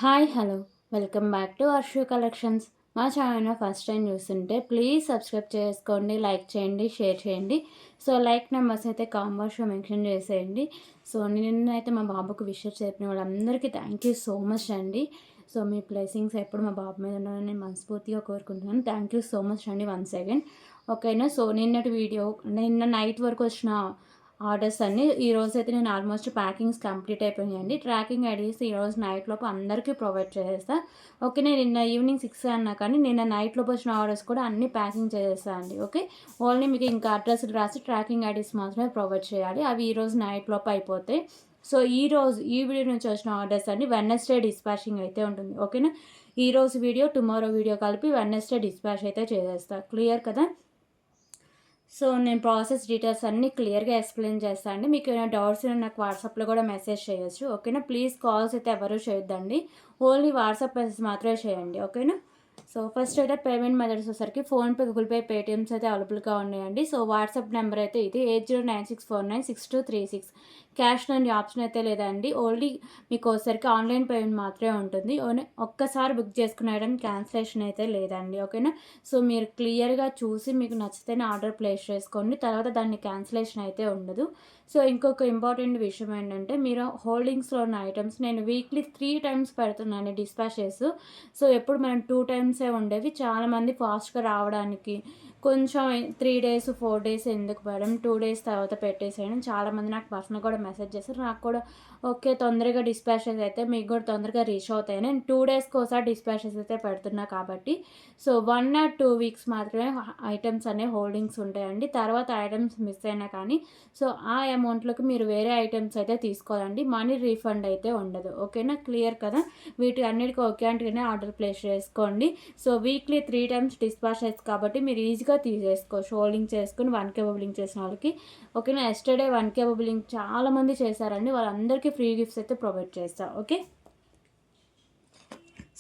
Hi hello welcome back to Arshu collections. మా channel first time చూస్తుంటే please subscribe చేసుకోండి, like చేయండి, షేర్ చేయండి. సో లైక్ నెంబర్స్ అయితే కాంబోస్లో మెన్షన్ చేసేయండి. సో నిన్నైతే మా బాబుకు విషెస్ చెప్పిన వాళ్ళందరికీ థ్యాంక్ యూ సో మచ్ అండి. సో మీ బ్లెస్సింగ్స్ ఎప్పుడు మా బాబు మీద ఉన్నారని మనస్ఫూర్తిగా కోరుకుంటున్నాను. థ్యాంక్ యూ సో మచ్ అండి వన్స్ అగైన్. ఓకేనా. సో నిన్నటి వీడియో నిన్న నైట్ వరకు వచ్చిన ఆర్డర్స్ అన్నీ ఈరోజైతే నేను ఆల్మోస్ట్ ప్యాకింగ్స్ కంప్లీట్ అయిపోయాయండి. ట్రాకింగ్ ఐడీస్ ఈరోజు నైట్ లోపు అందరికీ ప్రొవైడ్ చేసేస్తా. ఓకే. నేను నిన్న ఈవినింగ్ 6 అన్నా కానీ నిన్న నైట్ లోపు వచ్చిన ఆర్డర్స్ కూడా అన్నీ ప్యాకింగ్ చేసేస్తా అండి. ఓకే. ఓన్లీ మీకు ఇంకా అడ్రస్లు రాసి ట్రాకింగ్ ఐడీస్ మాత్రమే ప్రొవైడ్ చేయాలి. అవి ఈరోజు నైట్ లోపు అయిపోతాయి. సో ఈ వీడియో నుంచి వచ్చిన ఆర్డర్స్ అన్ని వెడ్నెస్డే డిస్పాచింగ్ అయితే ఉంటుంది. ఓకేనా. ఈరోజు వీడియో టుమారో వీడియో కలిపి వెడ్నెస్డే డిస్పాచ్ అయితే చేసేస్తా. క్లియర్ కదా. సో నేను ప్రాసెస్ డీటెయిల్స్ అన్నీ క్లియర్గా ఎక్స్ప్లెయిన్ చేస్తాను అండి. మీకు ఏమైనా డౌట్స్ నాకు వాట్సాప్లో కూడా మెసేజ్ చేయొచ్చు. ఓకేనా. ప్లీజ్ కాల్స్ అయితే ఎవరు చేయొద్దండి. ఓన్లీ వాట్సాప్ మెసేజ్ మాత్రమే చేయండి. ఓకేనా. సో ఫస్ట్ అయితే పేమెంట్ మెథడ్స్ వచ్చేసరికి ఫోన్పే, గూగుల్ పే, పేటిఎమ్స్ అయితే అవైలబుల్గా ఉన్నాయండి. సో వాట్సాప్ నెంబర్ అయితే ఇది 8096496236. క్యాష్ అండ్ ఆప్షన్ అయితే లేదండి. ఓన్లీ మీకు వచ్చేసరికి ఆన్లైన్ పేమెంట్ మాత్రమే ఉంటుంది. ఒక్కసారి బుక్ చేసుకునేయడం క్యాన్సిలేషన్ అయితే లేదండి. ఓకేనా. సో మీరు క్లియర్గా చూసి మీకు నచ్చితేనే ఆర్డర్ ప్లేస్ చేసుకోండి. తర్వాత దాన్ని క్యాన్సిలేషన్ అయితే ఉండదు. సో ఇంకొక ఇంపార్టెంట్ విషయం ఏంటంటే మీరు హోల్డింగ్స్లో ఉన్న ఐటమ్స్ నేను వీక్లీ 3 టైమ్స్ పెడుతున్నాను డిస్పాచెస్. సో ఎప్పుడు మనం 2 టైమ్సే ఉండేవి. చాలామంది ఫాస్ట్గా రావడానికి కొంచెం 3 డేస్ 4 డేస్ ఎందుకు మేడం, 2 డేస్ తర్వాత పెట్టేసేయడం. చాలామంది నాకు పర్సనల్ కూడా మెసేజ్ చేస్తారు. నాకు కూడా ఓకే తొందరగా డిస్పాచెస్ అయితే మీకు కూడా తొందరగా రీచ్ అవుతాయి. నేను 2 డేస్కి ఒకసారి డిస్పాచెస్ అయితే పెడుతున్నా కాబట్టి సో 1 or 2 వీక్స్ మాత్రమే ఐటమ్స్ అనే హోల్డింగ్స్ ఉంటాయండి. తర్వాత ఐటమ్స్ మిస్ అయినా కానీ సో ఆ అమౌంట్లోకి మీరు వేరే ఐటమ్స్ అయితే తీసుకోవాలండి. మనీ రీఫండ్ అయితే ఉండదు. ఓకేనా. క్లియర్ కదా. వీటి అన్నిటికీ ఓకే అంటేనే ఆర్డర్ ప్లేస్ చేసుకోండి. సో వీక్లీ 3 టైమ్స్ డిస్పాచెస్ కాబట్టి మీరు ఈజీగా తీసేసుకోవచ్చు. హోల్డింగ్ చేసుకుని 1K బుబులింగ్ చేసిన వాళ్ళకి. ఓకేనా. ఎస్టర్డే 1K బుబులింగ్ చాలామంది చేశారండి. వాళ్ళందరికీ ఫ్రీ గిఫ్ట్స్ అయితే ప్రొవైడ్ చేస్తా. ఓకే.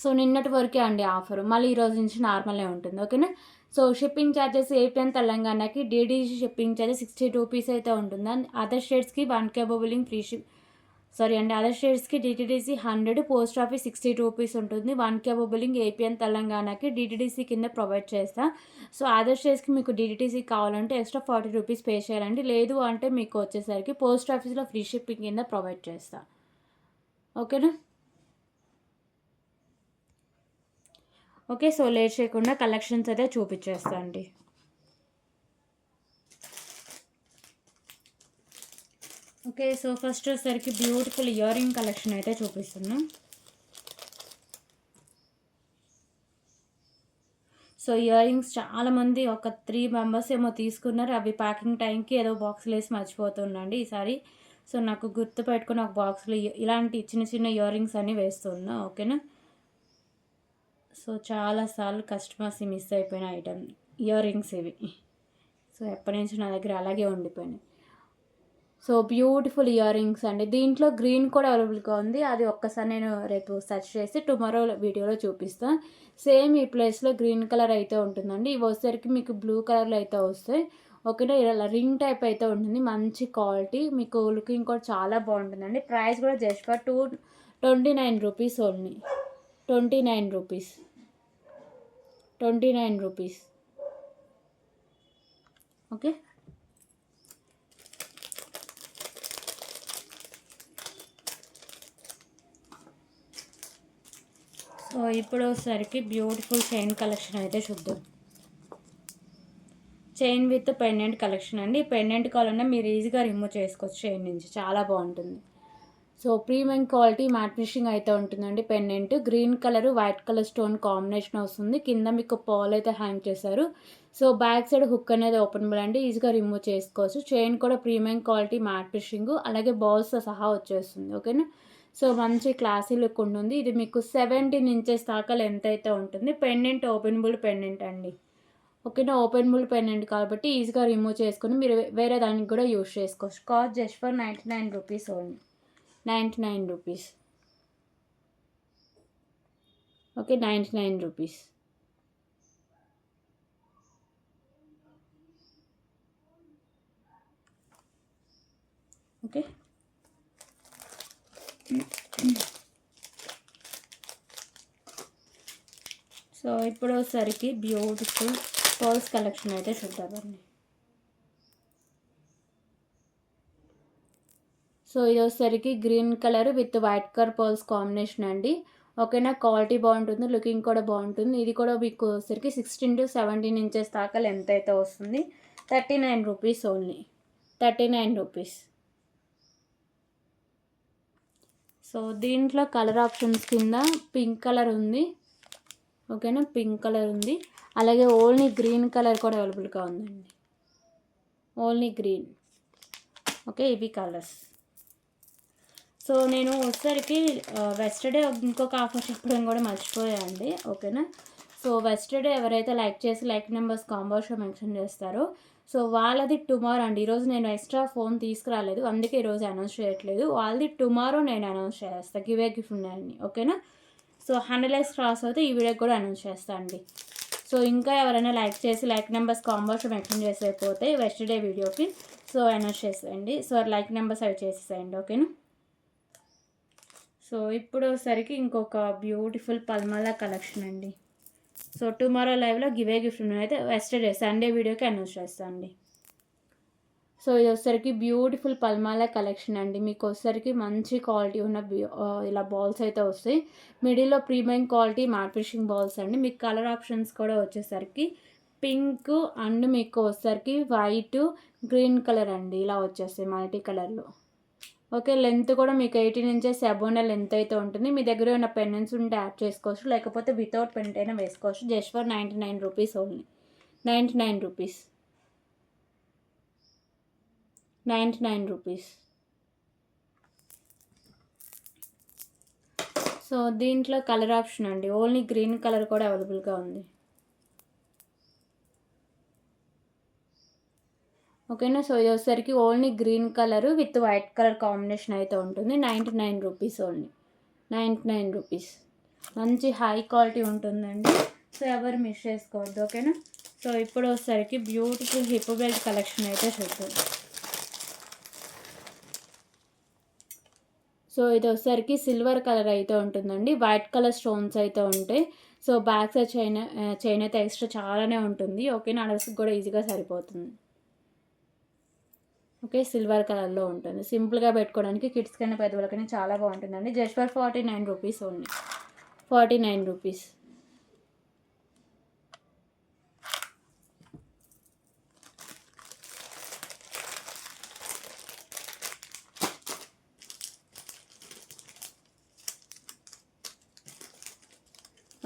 సో నిన్నటి వరకే అండి ఆఫర్. మళ్ళీ ఈ రోజు నుంచి నార్మలే ఉంటుంది. ఓకేనా. So shipping charges AP and తెలంగాణకి డీడీసీ షిప్పింగ్ ఛార్జెస్ 60 రూపీస్ అయితే ఉంటుంది. అదర్ స్టేట్స్కి 1K బుబులింగ్ ఫ్రీ సారీ అండి, అదర్ స్టేట్స్కి డిటీడీసీ 100, పోస్ట్ ఆఫీస్ 60 రూపీస్ ఉంటుంది. 1K బుబులింగ్ ఏపీ అండ్ తెలంగాణకి డిటీడీసీ కింద ప్రొవైడ్ చేస్తా. సో అదర్ స్టేట్స్కి మీకు డిటీడీసీ కావాలంటే ఎక్స్ట్రా 40 రూపీస్ పే చేయాలండి. లేదు అంటే మీకు వచ్చేసరికి పోస్ట్ ఆఫీస్లో ఫ్రీ షిప్పింగ్ కింద ప్రొవైడ్ చేస్తా. ఓకేనా. ఓకే. సో లేట్ చేయకుండా కలెక్షన్స్ అయితే చూపించేస్తా అండి. ఓకే. సో ఫస్ట్ వచ్చేసరికి బ్యూటిఫుల్ ఇయర్ రింగ్ కలెక్షన్ అయితే చూపిస్తున్నాం. సో ఇయర్ రింగ్స్ చాలామంది ఒక 3 మెంబర్స్ ఏమో తీసుకున్నారు. అవి ప్యాకింగ్ టైంకి ఏదో బాక్స్లో వేసి మర్చిపోతుండండి ఈసారి. సో నాకు గుర్తు పెట్టుకుని ఒక బాక్స్లో ఇలాంటి చిన్న చిన్న ఇయర్ రింగ్స్ అన్నీ వేస్తున్నా. ఓకేనా. సో చాలాసార్లు కస్టమర్స్ మిస్ అయిపోయిన ఐటమ్ ఇయర్ రింగ్స్ ఇవి. సో ఎప్పటి నుంచి నా దగ్గర అలాగే ఉండిపోయినాయి. సో బ్యూటిఫుల్ ఇయర్ రింగ్స్ అండి. దీంట్లో గ్రీన్ కూడా అవైలబుల్గా ఉంది. అది ఒక్కసారి నేను రేపు సెర్చ్ చేసి టుమారో వీడియోలో చూపిస్తాను. సేమ్ ఈ ప్లేస్లో గ్రీన్ కలర్ అయితే ఉంటుందండి. ఇవి వచ్చేసరికి మీకు బ్లూ కలర్లో అయితే వస్తాయి. ఓకేనా. ఇలా రింగ్ టైప్ అయితే ఉంటుంది. మంచి క్వాలిటీ, మీకు లుకింగ్ కూడా చాలా బాగుంటుందండి. ప్రైస్ కూడా just for 29 rupees only. 29 rupees. 29 rupees. Okay. So ఇప్పుడు వచ్చేసరికి బ్యూటిఫుల్ చైన్ కలెక్షన్ అయితే చూద్దాం. చైన్ విత్ పెండెంట్ కలెక్షన్ అండి. పెండెంట్ కావాలన్నా మీరు ఈజీగా రిమూవ్ చేసుకోవచ్చు చైన్ నుంచి. చాలా బాగుంటుంది. So premium quality matte finishing అయితే ఉంటుందండి. Pendant green colour white colour stone combination వస్తుంది. కింద మీకు పాల్ అయితే హ్యాంగ్ చేశారు. సో బ్యాక్ సైడ్ హుక్ అనేది ఓపెనబుల్ అండి. ఈజీగా రిమూవ్ చేసుకోవచ్చు. చైన్ కూడా ప్రీమియం క్వాలిటీ మ్యాట్ ఫినిషింగ్ అలాగే బాల్స్తో సహా వచ్చేస్తుంది. ఓకేనా. సో మంచి క్లాసీ లుక్ ఉంటుంది. ఇది మీకు 17 ఇంచెస్ దాకా లెంత్ అయితే ఉంటుంది. పెండెంట్ ఓపెనబుల్ పెండెంట్ అండి. ఓకేనా. ఓపెనబుల్ పెండెంట్ కాబట్టి ఈజీగా రిమూవ్ చేసుకుని మీరు వేరే దానికి కూడా యూజ్ చేసుకోవచ్చు. Cost just for 99 rupees only. 99 rupees. Okay. 99 rupees. Okay. So ఇప్పుడు వచ్చేసరికి బ్యూటిఫుల్ పర్ల్స్ కలెక్షన్ అయితే చూద్దామండి. సో ఇది వచ్చేసరికి green colour with white colour pearls combination అండి. ఓకేనా, క్వాలిటీ బాగుంటుంది, లుకింగ్ కూడా బాగుంటుంది. ఇది కూడా మీకు వచ్చేసరికి 16 to 17 ఇంచెస్ దాకా లెంత్ అయితే వస్తుంది. 39 రూపీస్ ఓన్లీ, 39 రూపీస్. సో దీంట్లో కలర్ ఆప్షన్స్ కింద పింక్ కలర్ ఉంది. ఓకేనా, పింక్ కలర్ ఉంది. అలాగే ఓన్లీ గ్రీన్ కలర్ కూడా అవైలబుల్గా ఉందండి, ఓన్లీ గ్రీన్. ఓకే, ఇవి కలర్స్. సో నేను వచ్చేసరికి వెస్టర్డే ఇంకొక ఆఫర్ చెప్పడం కూడా మర్చిపోయాయండి. ఓకేనా, సో వెస్టర్డే ఎవరైతే లైక్ చేసి లైక్ నెంబర్స్ కాంబో షో మెన్షన్ చేస్తారో సో వాళ్ళది టుమారో అండి. ఈరోజు నేను ఎక్స్ట్రా ఫోన్ తీసుకురాలేదు, అందుకే ఈరోజు అనౌన్స్ చేయట్లేదు. వాళ్ళది టుమారో నేను అనౌన్స్ చేస్తాను, గివే గిఫ్ట్ ఉన్నాయని. ఓకేనా, సో 100 లైక్స్ క్రాస్ అయితే ఈ వీడియోకి కూడా అనౌన్స్ చేస్తాను అండి. సో ఇంకా ఎవరైనా లైక్ చేసి లైక్ నెంబర్స్ కాంబో షో మెన్షన్ చేసేకపోతే వెస్టర్డే వీడియోకి సో అనౌన్స్ చేసేయండి. సో లైక్ నెంబర్స్ అవి చేసేసేయండి. ఓకేనా, సో ఇప్పుడు వచ్చేసరికి ఇంకొక బ్యూటిఫుల్ పల్మలా కలెక్షన్ అండి. సో టుమారో లైవ్లో గివే గిఫ్ట్ అయితే వెస్టర్డే సండే వీడియోకి అనౌన్స్ చేస్తాను అండి. సో ఇది వచ్చేసరికి బ్యూటిఫుల్ పల్మాలా కలెక్షన్ అండి. మీకు వచ్చేసరికి మంచి క్వాలిటీ ఉన్న ఇలా బాల్స్ అయితే వస్తాయి. మిడిల్లో premium quality matte finishing balls అండి. మీకు కలర్ ఆప్షన్స్ కూడా వచ్చేసరికి పింక్ అండ్ మీకు వచ్చేసరికి వైట్, గ్రీన్ కలర్ అండి. ఇలా వచ్చేస్తాయి మల్టీ కలర్లో. ఓకే, లెంత్ కూడా మీకు 18 ఇంచెస్ అబోనే లెంత్ అయితే ఉంటుంది. మీ దగ్గర ఉన్న పెండెంట్స్ ఉంటే యాడ్ చేసుకోవచ్చు, లేకపోతే వితౌట్ పెండెంట్ అయినా వేసుకోవచ్చు. Just for 99 rupees only, 99 rupees, 99 rupees. So దీంట్లో కలర్ ఆప్షన్ అండి, ఓన్లీ గ్రీన్ కలర్ కూడా అవైలబుల్గా ఉంది. ఓకేనా, సో ఇది వచ్చేసరికి only green colour with white colour combination అయితే ఉంటుంది. 99 రూపీస్ ఓన్లీ, 99 రూపీస్. మంచి హై క్వాలిటీ ఉంటుందండి. సో ఎవరు మిస్ చేసుకోవద్దు. ఓకేనా, సో ఇప్పుడు వచ్చేసరికి బ్యూటిఫుల్ హిప్ బెల్ట్ కలెక్షన్ అయితే చూద్దాం. సో ఇది వచ్చేసరికి సిల్వర్ కలర్ అయితే ఉంటుందండి, వైట్ కలర్ స్టోన్స్ అయితే ఉంటాయి. సో బ్యాక్ సైడ్ చైన్ అయితే ఎక్స్ట్రా చాలానే ఉంటుంది. ఓకేనా, అడల్స్కి కూడా ఈజీగా సరిపోతుంది. ఓకే, సిల్వర్ కలర్లో ఉంటుంది. సింపుల్గా పెట్టుకోవడానికి కిడ్స్ కన్నా పెద్దవాళ్ళకైనా చాలా బాగుంటుందండి. Just for 49 rupees only, 49 rupees.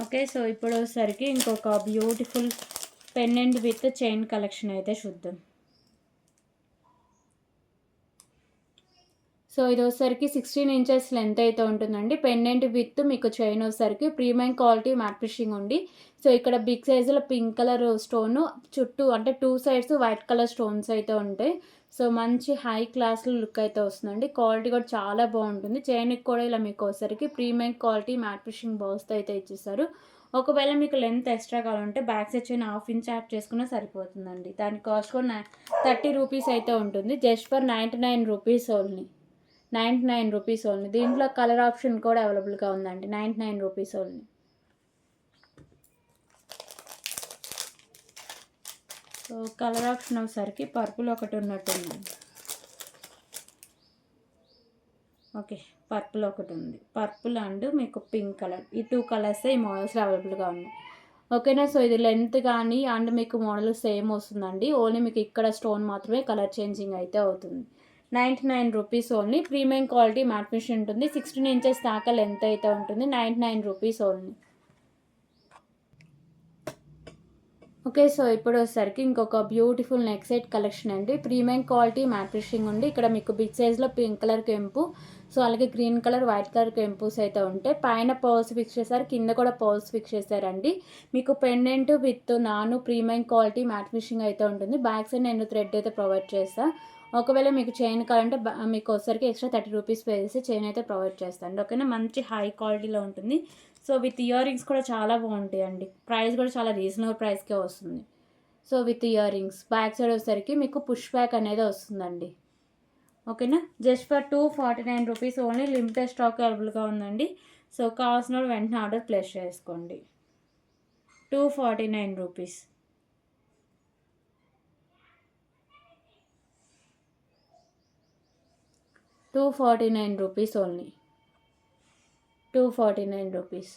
Okay, so ఇప్పుడు వచ్చేసరికి ఇంకొక beautiful pendant with chain collection అయితే చూద్దాం. సో ఇది వచ్చేసరికి 16 ఇంచెస్ లెంత్ అయితే ఉంటుందండి. పెండెంట్ విత్ మీకు చైన్ వచ్చేసరికి ప్రీమియం క్వాలిటీ మ్యాట్ ఫినిషింగ్ ఉంది. సో ఇక్కడ బిగ్ సైజులో పింక్ కలర్ స్టోన్ చుట్టూ అంటే 2 సైడ్స్ వైట్ కలర్ స్టోన్స్ అయితే ఉంటాయి. సో మంచి హై క్లాస్లో లుక్ అయితే వస్తుందండి. క్వాలిటీ కూడా చాలా బాగుంటుంది. చైన్కి కూడా ఇలా మీకు వచ్చేసరికి ప్రీమియం క్వాలిటీ మ్యాట్ ఫినిషింగ్ బాల్స్తో అయితే ఇచ్చేస్తారు. ఒకవేళ మీకు లెంత్ ఎక్స్ట్రా కావాలంటే back side chain 1/2 inch add చేసుకున్నా సరిపోతుందండి. దాని కాస్ట్ కూడా 30 రూపీస్ అయితే ఉంటుంది. Just for 99 rupees only, 99 rupees only. దీంట్లో కలర్ ఆప్షన్ కూడా అవైలబుల్గా ఉందండి, 99 rupees only. So colour option వచ్చేసరికి పర్పుల్ ఒకటి ఉన్నట్టుంది. ఓకే, పర్పుల్ ఒకటి ఉంది, పర్పుల్ అండ్ మీకు పింక్ కలర్, ఈ 2 కలర్స్ ఈ మోడల్స్లో అవైలబుల్గా ఉన్నాయి. ఓకేనా, సో ఇది లెంత్ కానీ అండ్ మీకు మోడల్ సేమ్ వస్తుందండి. ఓన్లీ మీకు ఇక్కడ స్టోన్ మాత్రమే కలర్ చేంజింగ్ అయితే అవుతుంది. 99 rupees only. Premium quality mat finish ఉంటుంది. 16 ఇంచెస్ దాకా లెంత్ అయితే ఉంటుంది. 99 రూపీస్ ఓన్లీ. ఓకే, సో ఇప్పుడు వచ్చేసరికి ఇంకొక బ్యూటిఫుల్ నెక్ సెట్ కలెక్షన్ అండి. ప్రీమియం క్వాలిటీ మ్యాట్ ఫినిషింగ్ ఉంది. ఇక్కడ మీకు బిగ్ సైజ్లో పింక్ కలర్ కెంపు, సో అలాగే గ్రీన్ కలర్ వైట్ కలర్ కెంపుస్ అయితే ఉంటాయి. పైన పర్ల్స్ ఫిక్స్ చేశారు, కింద కూడా పర్ల్స్ ఫిక్స్ చేశారండి. మీకు pendant with premium quality matte finishing అయితే ఉంటుంది. బ్యాక్ సైడ్ నేను థ్రెడ్ అయితే ప్రొవైడ్ చేస్తాను. ఒకవేళ మీకు చైన్ కావాలంటే మీకు వచ్చేసరికి ఎక్స్ట్రా 30 రూపీస్ పే చేసి చైన్ అయితే ప్రొవైడ్ చేస్తాను. ఓకేనా, మంచి హై క్వాలిటీలో ఉంటుంది. సో విత్ ఇయర్ రింగ్స్ కూడా చాలా బాగుంటాయి అండి. ప్రైస్ కూడా చాలా రీజనబుల్ ప్రైస్కే వస్తుంది. So with ear rings back side వచ్చేసరికి మీకు పుష్ బ్యాక్ అనేది వస్తుందండి. ఓకేనా, just for 249 rupees only. Limited stock అవైలబుల్గా ఉందండి. సో కావాల్సిన వెంటనే ఆర్డర్ ప్లేస్ చేసుకోండి. 249 rupees. 249 rupees only. 249 rupees.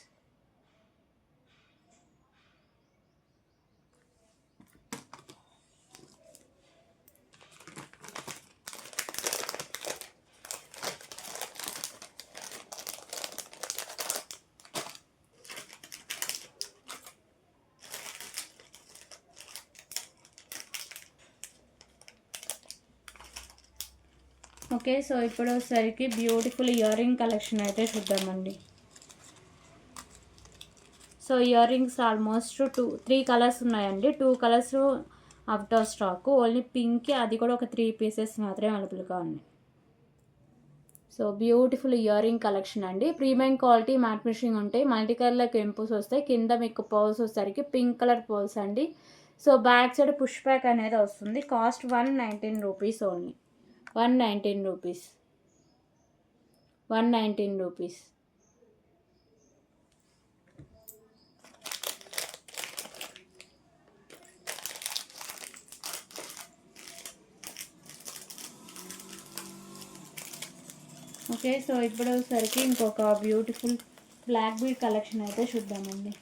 Okay, so ఇప్పుడు వచ్చేసరికి బ్యూటిఫుల్ ఇయర్ రింగ్ కలెక్షన్ అయితే చూద్దామండి. So ear rings almost 3 colours ఉన్నాయండి. 2 colours out of stock, only pink, అది కూడా ఒక 3 పీసెస్ మాత్రమే అవైలబుల్గా ఉన్నాయి. So beautiful earring collection అండి. ప్రీమియం క్వాలిటీ మ్యాట్ ఫినిషింగ్ ఉంటాయి. మల్టీ కలర్ కెంపుస్ వస్తాయి. కింద మీకు పర్ల్స్ వచ్చేసరికి పింక్ కలర్ పర్ల్స్ అండి. So back side push back అనేది వస్తుంది. Cost 119 rupees only. 119 rupees. 119 rupees. Okay, so ఇప్పుడు వచ్చేసరికి ఇంకొక బ్యూటిఫుల్ బ్లాక్ బీడ్ కలెక్షన్ అయితే చూద్దామండి.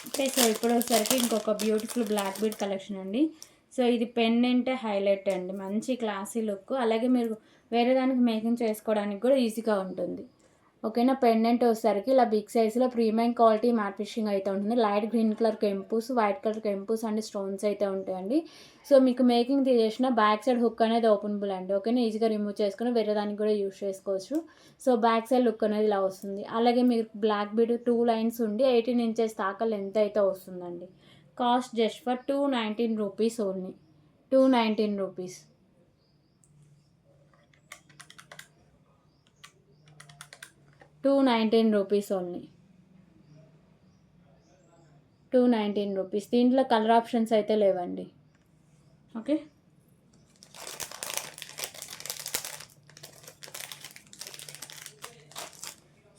ఓకే, సో ఇప్పుడు వచ్చేసరికి ఇంకొక బ్యూటిఫుల్ బ్లాక్ బీడ్ కలెక్షన్ అండి. సో ఇది పెండెంట్ హైలైట్ అండి, మంచి క్లాసీ లుక్, అలాగే మీరు వేరే దానికి మేకింగ్ చేసుకోవడానికి కూడా ఈజీగా ఉంటుంది. ఓకేనా. పెండెంట్ వచ్చేసరికి ఇలా బిగ్ సైజ్లో ప్రీమియం క్వాలిటీ మ్యాట్ ఫినిషింగ్ అయితే ఉంటుంది. లైట్ గ్రీన్ కలర్ కెంపుస్, వైట్ కలర్ కెంపుస్ అండ్ స్టోన్స్ అయితే ఉంటాయండి. సో మీకు మేకింగ్ తీసేసిన బ్యాక్ సైడ్ హుక్ అనేది ఓపెనబుల్ అండి. ఓకేనా, ఈజీగా రిమూవ్ చేసుకుని వేరే దానికి కూడా యూస్ చేసుకోవచ్చు. సో బ్యాక్ సైడ్ లుక్ అనేది ఇలా వస్తుంది. అలాగే మీరు బ్లాక్ బీడ్ 2 లైన్స్ ఉండి 18 ఇంచెస్ దాకా లెంత్ అయితే వస్తుందండి. Cost just for 219 rupees only. 219 rupees. 219 rupees only. 219 rupees. దీంట్లో కలర్ ఆప్షన్స్ అయితే లేవండి. ఓకే,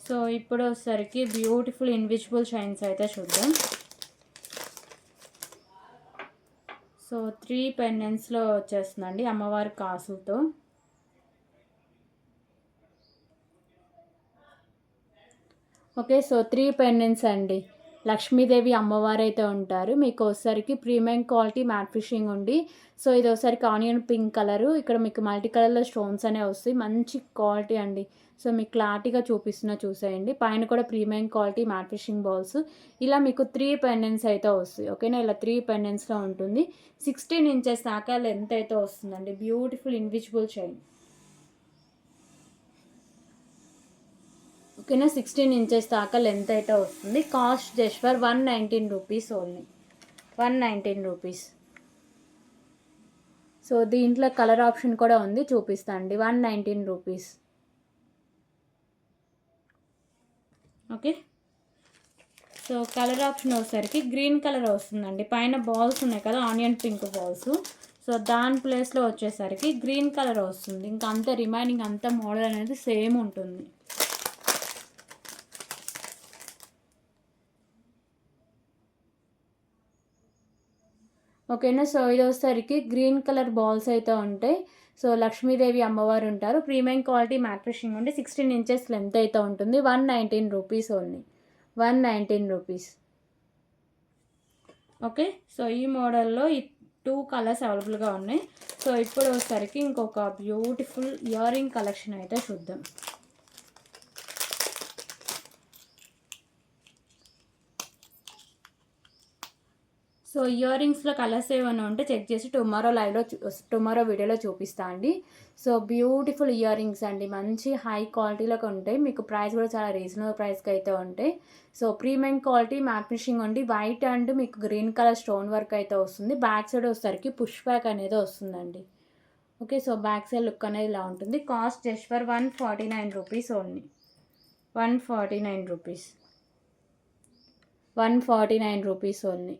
సో ఇప్పుడు వచ్చేసరికి బ్యూటిఫుల్ ఇన్విజిబుల్ షైన్స్ అయితే చూద్దాం. సో 3 పెండెంట్స్లో వచ్చేస్తుందండి అమ్మవారి కాసులతో. ఓకే, సో 3 పెండెంట్స్ అండి. లక్ష్మీదేవి అమ్మవారు అయితే ఉంటారు. మీకు వచ్చేసరికి ప్రీమియం క్వాలిటీ మ్యాట్ ఫినిషింగ్ ఉండి, సో ఇది వచ్చేసరికి ఆనియన్ పింక్ కలరు, ఇక్కడ మీకు మల్టీ కలర్లో స్టోన్స్ అనేవి వస్తాయి. మంచి క్వాలిటీ అండి. సో మీకు క్లారిటీగా చూసేయండి. పైన కూడా premium quality matte finishing balls. ఇలా మీకు 3 పెండెంట్స్ అయితే వస్తాయి. ఓకేనా, ఇలా 3 పెండెంట్స్లో ఉంటుంది. 16 ఇంచెస్ దాకా లెంత్ అయితే వస్తుందండి. Beautiful invisible chain. ఓకేనా, 16 ఇంచెస్ దాకా లెంత్ అయితే వస్తుంది. Cost just for 119 rupees only. 119 rupees. So దీంట్లో కలర్ ఆప్షన్ కూడా ఉంది, చూపిస్తా అండి. 119 rupees. Okay, so colour option వచ్చేసరికి గ్రీన్ కలర్ వస్తుందండి. పైన బాల్స్ ఉన్నాయి కదా, ఆనియన్ పింక్ బాల్స్. సో దాని ప్లేస్లో వచ్చేసరికి గ్రీన్ కలర్ వస్తుంది. ఇంకా అంత రిమైనింగ్ అంత మోడల్ అనేది సేమ్ ఉంటుంది. ఓకేనా, సో ఇది వచ్చేసరికి గ్రీన్ కలర్ బాల్స్ అయితే ఉంటాయి. సో లక్ష్మీదేవి అమ్మవారు ఉంటారు. ప్రీమియం క్వాలిటీ మ్యాట్ ఫినిషింగ్ ఉండి 16 ఇంచెస్ లెంత్ అయితే ఉంటుంది. 119 rupees only. 119 rupees. Okay, so ఈ మోడల్లో 2 కలర్స్ అవైలబుల్గా ఉన్నాయి. సో ఇప్పుడు వచ్చేసరికి ఇంకొక బ్యూటిఫుల్ ఇయర్ రింగ్ కలెక్షన్ అయితే చూద్దాం. సో ఇయర్ రింగ్స్లో కలర్స్ ఏమైనా ఉంటే చెక్ చేసి టుమారో వీడియోలో చూపిస్తా అండి. సో బ్యూటిఫుల్ ఇయర్ రింగ్స్ అండి, మంచి హై క్వాలిటీలోకి ఉంటాయి. మీకు ప్రైస్ కూడా చాలా రీజనబుల్ ప్రైస్కి అయితే ఉంటాయి. So premium quality matte finishing ఉండి వైట్ అండ్ మీకు గ్రీన్ కలర్ స్టోన్ వర్క్ అయితే వస్తుంది. బ్యాక్ సైడ్ వచ్చేసరికి పుష్ బ్యాక్ అనేది వస్తుందండి. Okay, so back side look అనేది ఇలా ఉంటుంది. Cost just for 149 rupees only. 149 rupees. 149 rupees only.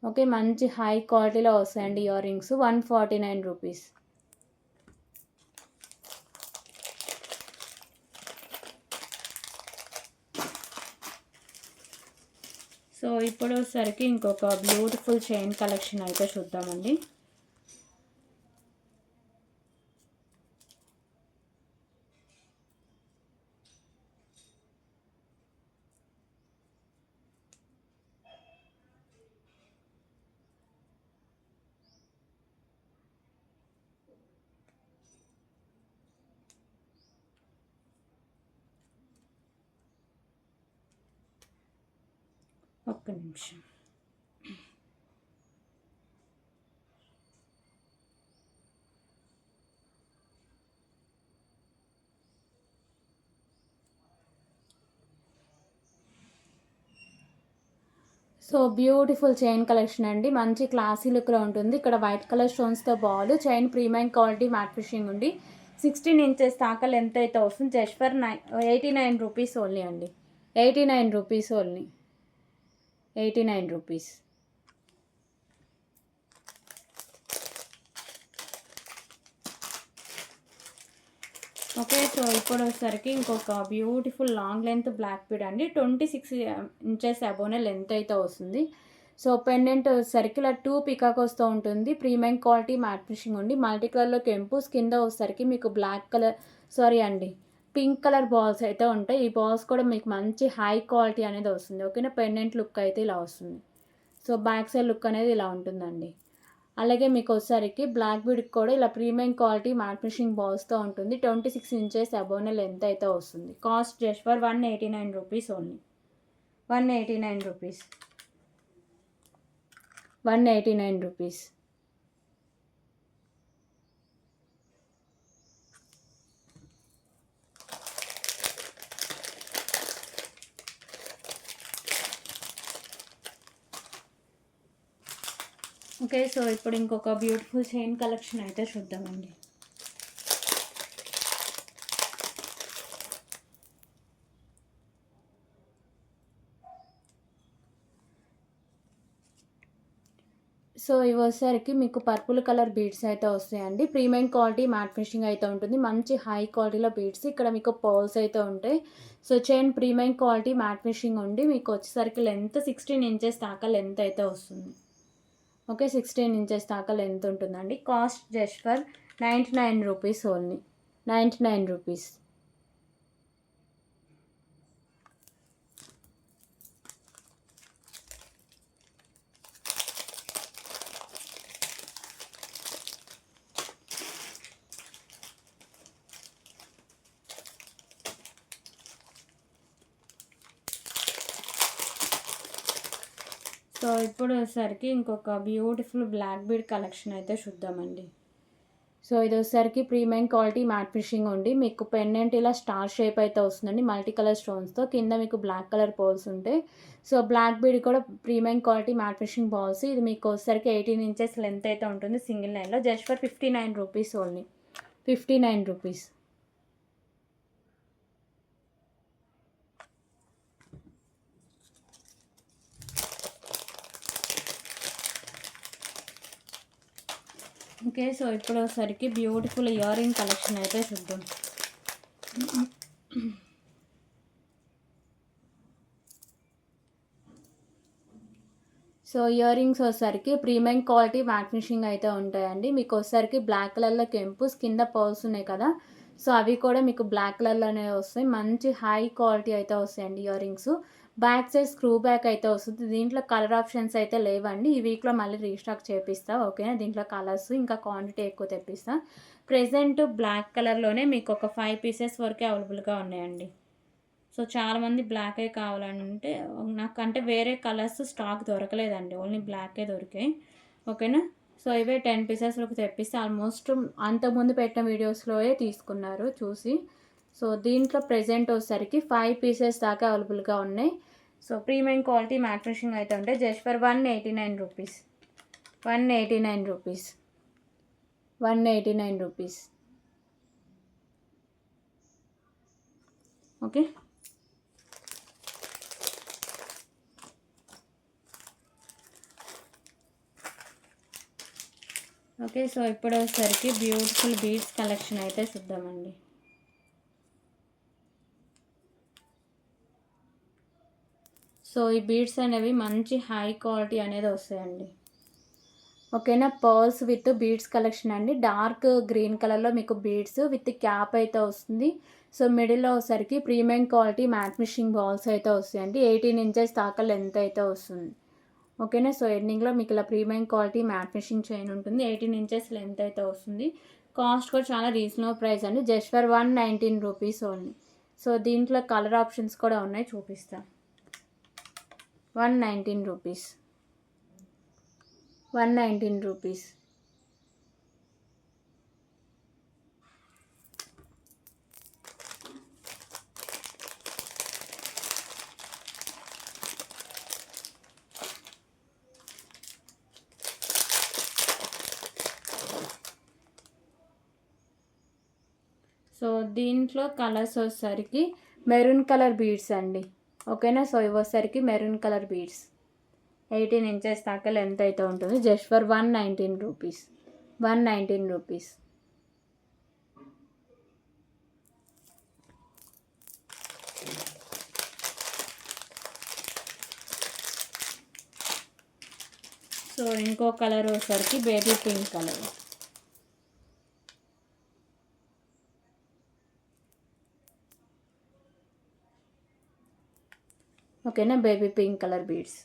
Okay, మంచి హై క్వాలిటీలో వస్తాయండి ఇయర్ రింగ్స్. 149 రూపీస్. సో ఇప్పుడు వచ్చేసరికి ఇంకొక బ్యూటిఫుల్ చైన్ కలెక్షన్ అయితే చూద్దామండి. ఒక్క నిమిషం. సో బ్యూటిఫుల్ చైన్ కలెక్షన్ అండి, మంచి క్లాసీ లుక్లో ఉంటుంది. ఇక్కడ వైట్ కలర్ స్టోన్స్తో ball chain, premium quality matte finishing ఉండి 16 ఇంచెస్ దాకా లెంత్ అయితే వస్తుంది. జస్ట్ ఫర్ 89 రూపీస్ ఓన్లీ అండి. 89 rupees only. 89 rupees. Okay, so ఇప్పుడు వచ్చేసరికి ఇంకొక beautiful long length black bead అండి. 26 ఇంచెస్ అబోనే లెంత్ అయితే వస్తుంది. సో పెండెంట్ వచ్చేసరికి ఇలా 2 పికాక్ వస్తూ ఉంటుంది. ప్రీమియం క్వాలిటీ మ్యాట్ ఫిషింగ్ ఉండి మల్టీ కలర్లో కెంపు, కింద వచ్చేసరికి మీకు పింక్ కలర్ బాల్స్ అయితే ఉంటాయి. ఈ బాల్స్ కూడా మీకు మంచి హై క్వాలిటీ అనేది వస్తుంది. ఓకేనా, పెండెంట్ లుక్ అయితే ఇలా వస్తుంది. సో బ్యాక్ సైడ్ లుక్ అనేది ఇలా ఉంటుందండి. అలాగే మీకు వచ్చేసరికి బ్లాక్ బీడ్కి కూడా ఇలా ప్రీమియం క్వాలిటీ మ్యాట్ ఫిషింగ్ బాల్స్తో ఉంటుంది. 26 ఇంచెస్ అబోనే లెంత్ అయితే వస్తుంది. Cost just for 189 rupees only. 189 rupees. 189 rupees. Okay, so ఇప్పుడు ఇంకొక బ్యూటిఫుల్ చైన్ కలెక్షన్ అయితే చూద్దామండి. సో ఇవి వచ్చేసరికి మీకు పర్పుల్ కలర్ బీడ్స్ అయితే వస్తాయండి. ప్రీమియం క్వాలిటీ మ్యాట్ ఫిషింగ్ అయితే ఉంటుంది. మంచి హై క్వాలిటీలో బీడ్స్, ఇక్కడ మీకు పర్ల్స్ అయితే ఉంటాయి. So chain premium quality matte finishing ఉండి మీకు వచ్చేసరికి లెంత్ 16 ఇంచెస్ దాకా లెంత్ అయితే వస్తుంది. ఓకే, 16 ఇంచెస్ దాకా లెంత్ ఉంటుందండి. Cost just for 99 rupees only. 99 rupees. So ఇప్పుడు వచ్చేసరికి ఇంకొక బ్యూటిఫుల్ బ్లాక్ బీడ్ కలెక్షన్ అయితే చూద్దామండి. సో ఇది వచ్చేసరికి ప్రీమియం క్వాలిటీ మ్యాట్ ఫిషింగ్ ఉండి మీకు పెండెంట్ ఇలా స్టార్ షేప్ అయితే వస్తుందండి మల్టీ కలర్ స్టోన్స్తో. కింద మీకు బ్లాక్ కలర్ పోల్స్ ఉంటాయి. సో బ్లాక్ బీడ్ కూడా premium quality matte fishing balls. ఇది మీకు వచ్చేసరికి 18 ఇంచెస్ లెంత్ అయితే ఉంటుంది సింగిల్ లైన్లో. Just for 59 rupees only. 59 rupees. Okay, so ఇప్పుడు వచ్చేసరికి బ్యూటిఫుల్ ఇయర్ రింగ్ కలెక్షన్ అయితే చూద్దాం. సో ఇయర్ రింగ్స్ వచ్చేసరికి ప్రీమియం క్వాలిటీ మ్యాట్ ఫినిషింగ్ అయితే ఉంటాయండి. మీకు వచ్చేసరికి బ్లాక్ కలర్లో కెంపు, కింద పర్ల్స్ ఉన్నాయి కదా, సో అవి కూడా మీకు బ్లాక్ కలర్లోనే వస్తాయి. మంచి హై క్వాలిటీ అయితే వస్తాయండి ear rings. Back side screw back అయితే వస్తుంది. దీంట్లో కలర్ ఆప్షన్స్ అయితే లేవండి. ఈ వీక్లో మళ్ళీ రీస్టాక్ చేపిస్తా. ఓకేనా, దీంట్లో కలర్స్ ఇంకా క్వాంటిటీ ఎక్కువ తెప్పిస్తా. ప్రెజెంట్ బ్లాక్ కలర్లోనే మీకు ఒక 5 పీసెస్ వరకే అవైలబుల్గా ఉన్నాయండి. సో చాలామంది బ్లాకే కావాలంటే నాకంటే వేరే కలర్స్ స్టాక్ దొరకలేదండి, ఓన్లీ బ్లాకే దొరికాయి. ఓకేనా, సో ఇవే 10 పీసెస్ వరకు తెప్పిస్తే ఆల్మోస్ట్ అంతకుముందు పెట్టిన వీడియోస్లోనే తీసుకున్నారు చూసి. సో దీంట్లో ప్రెజెంట్ వచ్చేసరికి 5 పీసెస్ దాకా అవైలబుల్గా ఉన్నాయి. So premium quality matte finishing అయితే ఉంటాయి. Just for 189 rupees. 189 rupees. 189 rupees. Okay, okay, so ఇప్పుడు వచ్చేసరికి బ్యూటిఫుల్ బీడ్స్ కలెక్షన్ అయితే చూద్దామండి. సో ఈ బీడ్స్ అనేవి మంచి హై క్వాలిటీ అనేది వస్తాయండి. ఓకేనా, పర్ల్స్ విత్ బీడ్స్ కలెక్షన్ అండి. డార్క్ గ్రీన్ కలర్లో మీకు బీడ్స్ విత్ క్యాప్ అయితే వస్తుంది. సో మిడిల్లో వచ్చేసరికి premium quality matte finishing balls అయితే వస్తాయండి. 18 ఇంచెస్ దాకా లెంత్ అయితే వస్తుంది. ఓకేనా, సో ఎండింగ్లో మీకు ఇలా premium quality matte finishing chain ఉంటుంది. 18 ఇంచెస్ లెంత్ అయితే వస్తుంది. కాస్ట్ కూడా చాలా రీజనబుల్ ప్రైస్ అండి, just for 119 rupees only. So దీంట్లో కలర్ ఆప్షన్స్ కూడా ఉన్నాయి, చూపిస్తాను. 119 రూపీస్, 119 రూపీస్. సో దీంట్లో కలర్స్ వచ్చేసరికి మెరూన్ కలర్ బీడ్స్ అండి. ఓకేనా, సో ఇవి వచ్చేసరికి మెరూన్ కలర్ బీడ్స్ 18 ఇంచెస్ దాకా లెంత్ అయితే ఉంటుంది. Just for 119 rupees, 119 rupees. So ఇంకో కలర్ వచ్చేసరికి బేబీ పింక్ కలర్. ఓకేనా, baby pink colour beads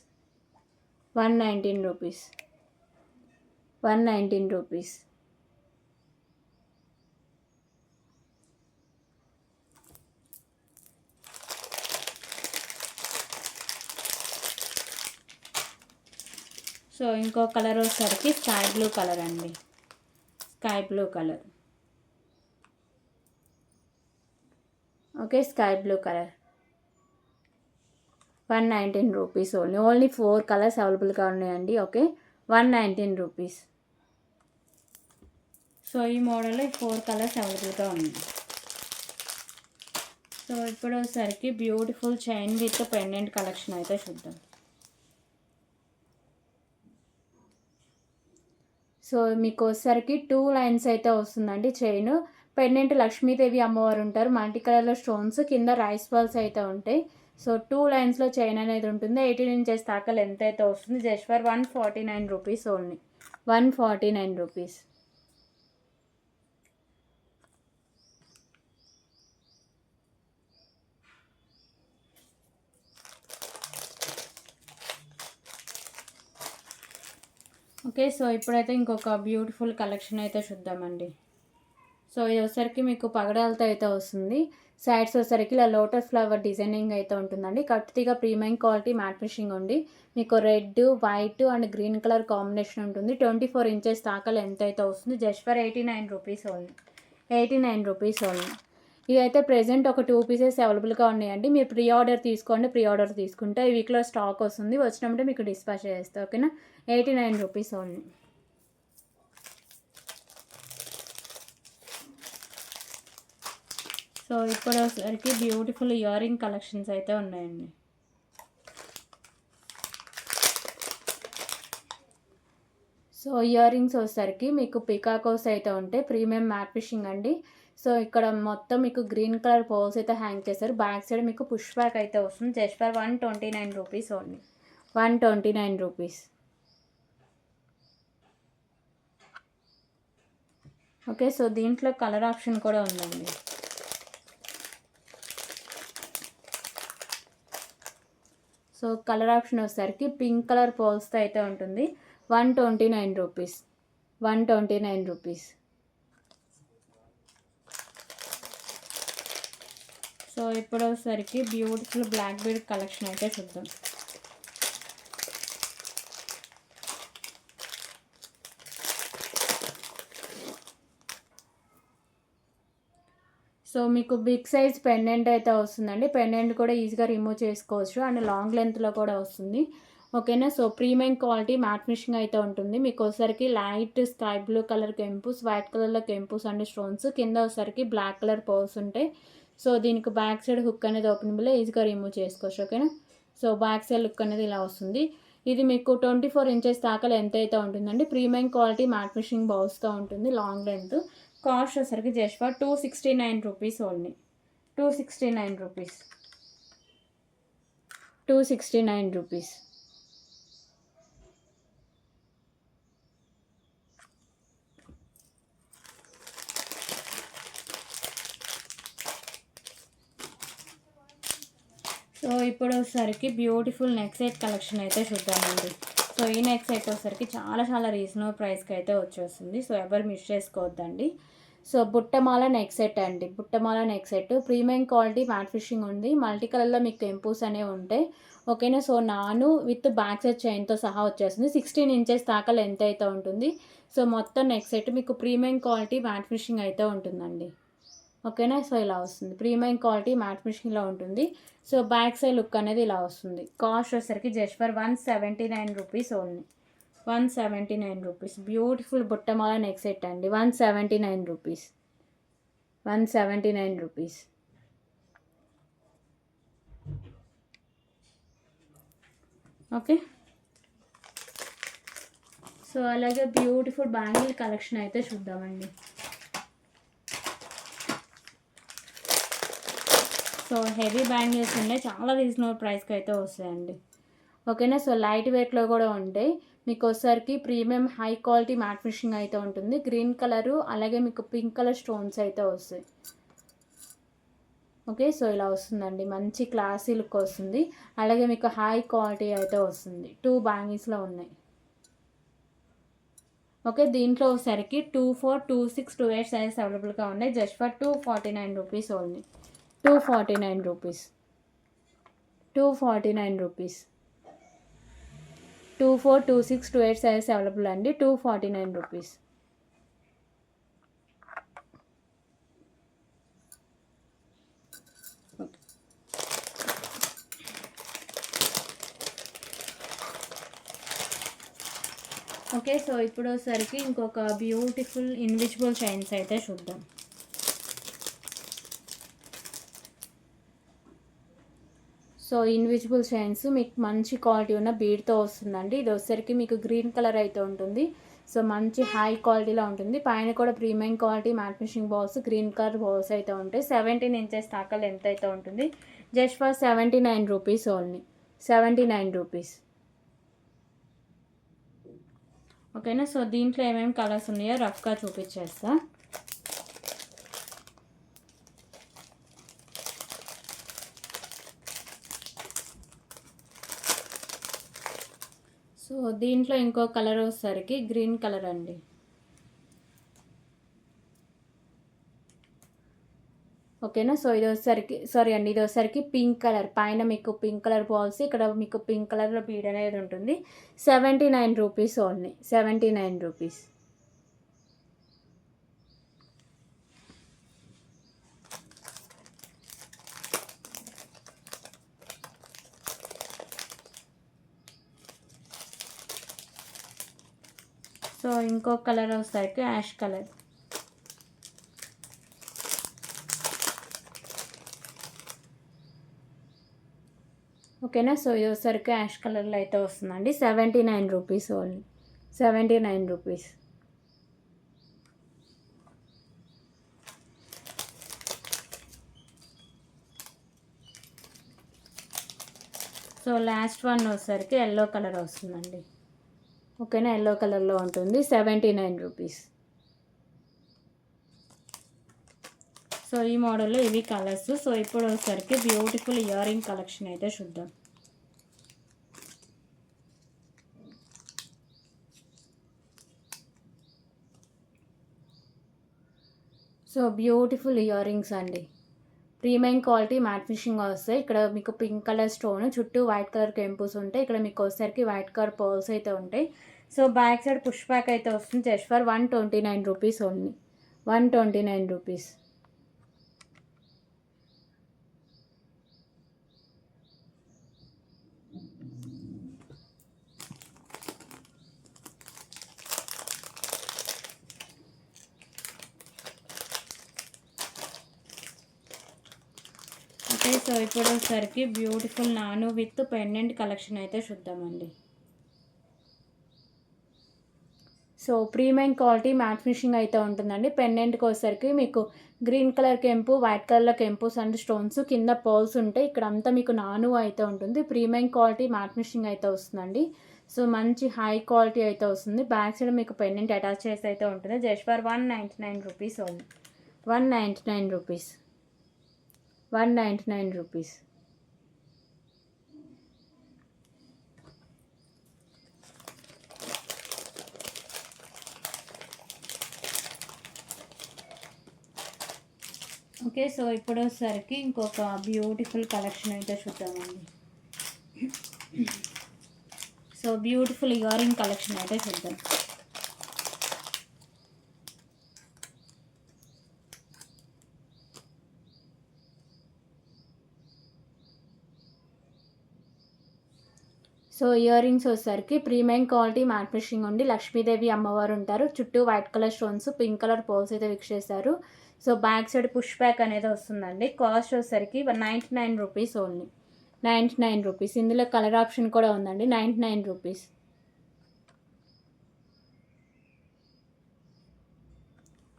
119 rupees, 119 rupees. So ఇంకో కలర్ వచ్చేసరికి స్కై బ్లూ కలర్ అండి, sky blue colour. Okay, sky blue colour 119 rupees only. Only 4 colours అవైలబుల్గా ఉన్నాయండి. Okay, 119 rupees. So ఈ మోడల్లో 4 కలర్స్ అవైలబుల్గా ఉన్నాయి. సో ఇప్పుడు వచ్చేసరికి beautiful chain with pendant collection అయితే చూద్దాం. సో మీకు వచ్చేసరికి 2 లైన్స్ అయితే వస్తుందండి చైన్. పెండెంట్ లక్ష్మీదేవి అమ్మవారు ఉంటారు, మల్టీ కలర్లో స్టోన్స్, కింద రైస్ బాల్స్ అయితే ఉంటాయి. సో 2 లైన్స్లో చైన్ అనేది ఉంటుంది. 18 ఇంచెస్ దాకా లెంత్ అయితే వస్తుంది. Just for 149 rupees only, 149 rupees. Okay, so ఇప్పుడైతే ఇంకొక బ్యూటిఫుల్ కలెక్షన్ అయితే చూద్దామండి. సో ఇది వచ్చేసరికి మీకు పగడాలతో అయితే వస్తుంది. సైడ్స్ వచ్చేసరికి ఇలా లోటస్ ఫ్లవర్ డిజైనింగ్ అయితే ఉంటుందండి. కట్టుతీగా ప్రీమియం క్వాలిటీ మ్యాట్ ఫినిషింగ్ ఉంది. మీకు red, white and green colour combination ఉంటుంది. 24 ఇంచెస్ దాకా లెంత్ అయితే వస్తుంది. Just for 89 rupees only, 89 rupees only. ఇదైతే ప్రెజెంట్ ఒక 2 పీసెస్ అవైలబుల్గా ఉన్నాయండి. మీరు ప్రీ ఆర్డర్ తీసుకోండి, ప్రీ ఆర్డర్ తీసుకుంటే ఈ వీక్లో స్టాక్ వస్తుంది. వచ్చినప్పుడు మీకు డిస్పాచ్ చేస్తాను. ఓకేనా, 89 రూపీస్ ఓన్లీ. సో ఇప్పుడు వచ్చేసరికి బ్యూటిఫుల్ ఇయర్ రింగ్ కలెక్షన్స్ అయితే ఉన్నాయండి. సో ఇయర్ రింగ్స్ వచ్చేసరికి మీకు పికాకోస్ అయితే ఉంటాయి, ప్రీమియం మ్యాట్ ఫినిషింగ్ అండి. సో ఇక్కడ మొత్తం మీకు గ్రీన్ కలర్ పోల్స్ అయితే హ్యాంగ్ చేస్తారు. బ్యాక్ సైడ్ మీకు పుష్ బ్యాక్ అయితే వస్తుంది. Just for 129 rupees only, 129 rupees. Okay, so దీంట్లో కలర్ ఆప్షన్ కూడా ఉందండి. సో కలర్ ఆప్షన్ వచ్చేసరికి పింక్ కలర్ పోల్స్తో అయితే ఉంటుంది. 129 రూపీస్, 129 రూపీస్. సో ఇప్పుడు వచ్చేసరికి బ్యూటిఫుల్ బ్లాక్ బీడ్ కలెక్షన్ అయితే చూద్దాం. సో మీకు బిగ్ సైజ్ పెండెంట్ అయితే వస్తుందండి. పెండెంట్ కూడా ఈజీగా రిమూవ్ చేసుకోవచ్చు అండ్ లాంగ్ లెంత్లో కూడా వస్తుంది. ఓకేనా, so premium quality matte finishing అయితే ఉంటుంది. మీకు వచ్చేసరికి లైట్ స్కై బ్లూ కలర్ కెంపుస్, వైట్ కలర్లో కెంపుస్ అండ్ స్టోన్స్, కింద వచ్చేసరికి బ్లాక్ కలర్ పర్ల్స్ ఉంటాయి. సో దీనికి బ్యాక్ సైడ్ హుక్ అనేది ఓపెనబుల్, ఈజీగా రిమూవ్ చేసుకోవచ్చు. ఓకేనా, సో బ్యాక్ సైడ్ లుక్ అనేది ఇలా వస్తుంది. ఇది మీకు 24 ఇంచెస్ దాకా లెంత్ అయితే ఉంటుందండి. ప్రీమియం క్వాలిటీ మ్యాట్ ఫినిషింగ్ బౌల్స్తో ఉంటుంది. Long length. కాస్ట్ వచ్చేసరికి just for 269 rupees only. 269 rupees. 269 rupees. So ఇప్పుడు వచ్చేసరికి బ్యూటిఫుల్ నెక్ సెట్ కలెక్షన్ అయితే చూద్దామండి. సో ఈ నెక్ సెట్ వచ్చేసరికి చాలా రీజనబుల్ ప్రైస్కి అయితే వచ్చేస్తుంది. సో ఎవరు మిస్ చేసుకోవద్దండి. సో బుట్టమాల నెక్ సెట్ అండి. బుట్టమాల neck set premium quality matte finishing ఉంది. మల్టీ కలర్లో మీకు టెంపుల్స్ అనేవి ఉంటాయి. ఓకేనా. సో నాను విత్ బ్యాక్ సైడ్ చైన్తో సహా వచ్చేస్తుంది. 16 ఇంచెస్ దాకా లెంత్ అయితే ఉంటుంది. సో మొత్తం నెక్ సెట్ మీకు ప్రీమియం క్వాలిటీ మ్యాట్ ఫినిషింగ్ అయితే ఉంటుందండి. ఓకేనా. సో ఇలా వస్తుంది. ప్రీమియం క్వాలిటీ మ్యాట్ ఫినిషింగ్లో ఉంటుంది. సో బ్యాక్ సైడ్ లుక్ అనేది ఇలా వస్తుంది. కాస్ట్ వచ్చేసరికి just for 179 rupees only. 179 rupees. Beautiful బుట్టమాల నెక్ సెట్ అండి. 179 రూపీస్. 179 రూపీస్. ఓకే. సో అలాగే బ్యూటిఫుల్ బ్యాంగిల్ కలెక్షన్ అయితే చూద్దామండి. సో హెవీ బ్యాంగిల్స్ ఉన్నాయి. చాలా రీజనబుల్ ప్రైస్కి అయితే వస్తాయండి. ఓకేనా. సో లైట్ వెయిట్లో కూడా ఉంటాయి. మీకు వచ్చేసరికి premium high quality matte finishing అయితే ఉంటుంది. గ్రీన్ కలరు అలాగే మీకు పింక్ కలర్ స్టోన్స్ అయితే వస్తాయి. ఓకే. సో ఇలా వస్తుందండి. మంచి క్లాసీ లుక్ వస్తుంది. అలాగే మీకు హై క్వాలిటీ అయితే వస్తుంది. 2 బ్యాంగిల్స్లో ఉన్నాయి. ఓకే. దీంట్లో వచ్చేసరికి 24, 26, 28 సైజెస్ అవైలబుల్గా ఉన్నాయి. Just for 249 rupees only. 249 rupees. 249 rupees. 24, 26, 28 sizes available అండి. 249 రూపీస్. ఓకే. సో ఇప్పుడు వచ్చేసరికి ఇంకొక బ్యూటిఫుల్ ఇన్విజిబుల్ చైన్స్ అయితే చూద్దాం. సో ఇన్విజిబుల్ చైన్స్ మీకు మంచి క్వాలిటీ ఉన్న బీడ్తో వస్తుందండి. ఇది వచ్చేసరికి మీకు గ్రీన్ కలర్ అయితే ఉంటుంది. సో మంచి హై క్వాలిటీలో ఉంటుంది. పైన కూడా premium quality matte finishing balls, green colour balls అయితే ఉంటాయి. 17 ఇంచెస్ దాకా లెంత్ అయితే ఉంటుంది. Just for 79 rupees only. 79 rupees. ఓకేనా. సో దీంట్లో ఏమేమి కలర్స్ ఉన్నాయో రఫ్గా చూపించేస్తా. సో దీంట్లో ఇంకో కలర్ వచ్చేసరికి గ్రీన్ కలర్ అండి. ఓకేనా. సో ఇది వచ్చేసరికి ఇది వచ్చేసరికి పింక్ కలర్. పైన మీకు పింక్ కలర్ బాల్స్, ఇక్కడ మీకు పింక్ కలర్లో బీడ్ అనేది ఉంటుంది. 79 రూపీస్ ఓన్లీ. 79 రూపీస్. సో ఇంకో కలర్ వచ్చేసరికి యాష్ కలర్. ఓకేనా. సో ఇది వచ్చేసరికి యాష్ కలర్లో అయితే వస్తుందండి. 79 rupees only. 79 rupees. So last one వచ్చేసరికి ఎల్లో కలర్ వస్తుందండి. ఓకేనా. ఎల్లో కలర్లో ఉంటుంది. 79 రూపీస్. సో ఈ మోడల్లో ఇవి కలర్స్. సో ఇప్పుడు వచ్చేసరికి బ్యూటిఫుల్ ఇయర్ రింగ్ కలెక్షన్ అయితే చూద్దాం. సో బ్యూటిఫుల్ ఇయర్ రింగ్స్ అండి. ప్రీమియం క్వాలిటీ మ్యాట్ ఫినిషింగ్ వస్తాయి. ఇక్కడ మీకు పింక్ కలర్ స్టోన్, చుట్టూ వైట్ కలర్ కెంపుస్ ఉంటాయి. ఇక్కడ మీకు వచ్చేసరికి వైట్ కలర్ పర్ల్స్ అయితే ఉంటాయి. So back side push back అయితే వస్తుంది. Just for 129 rupees only. 129 rupees. Okay. So ఇప్పుడు వచ్చేసరికి బ్యూటిఫుల్ నాను విత్ పెండెంట్ కలెక్షన్ అయితే చూద్దామండి. So premium quality matte finishing అయితే ఉంటుందండి. పెండెంట్కి వచ్చేసరికి మీకు గ్రీన్ కలర్ కెంపు, వైట్ కలర్లో కెంపుస్ అండ్ స్టోన్స్, కింద పర్ల్స్ ఉంటాయి. ఇక్కడ అంతా మీకు నాను అయితే ఉంటుంది. ప్రీమియం క్వాలిటీ మ్యాట్ ఫినిషింగ్ అయితే వస్తుందండి. సో మంచి హై క్వాలిటీ అయితే వస్తుంది. బ్యాక్ సైడ్ మీకు పెండెంట్ అటాచ్ చేసి అయితే ఉంటుంది. Just for 199 rupees only. 199 rupees. 199 rupees. Okay, so ఇప్పుడు వచ్చేసరికి ఇంకొక బ్యూటిఫుల్ కలెక్షన్ అయితే చూద్దామండి. So beautiful earring collection అయితే చూద్దాం. సో ఇయర్ రింగ్స్ వచ్చేసరికి ప్రీమియం క్వాలిటీ మ్యాట్ ఫినిషింగ్ ఉండి లక్ష్మీదేవి అమ్మవారు ఉంటారు. చుట్టూ white colour stones, pink colour poles అయితే ఫిక్స్ చేశారు. So back side push back అనేది వస్తుందండి. కాస్ట్ వచ్చేసరికి 199 రూపీస్ ఓన్లీ. 99 రూపీస్. ఇందులో కలర్ ఆప్షన్ కూడా ఉందండి. 99 రూపీస్.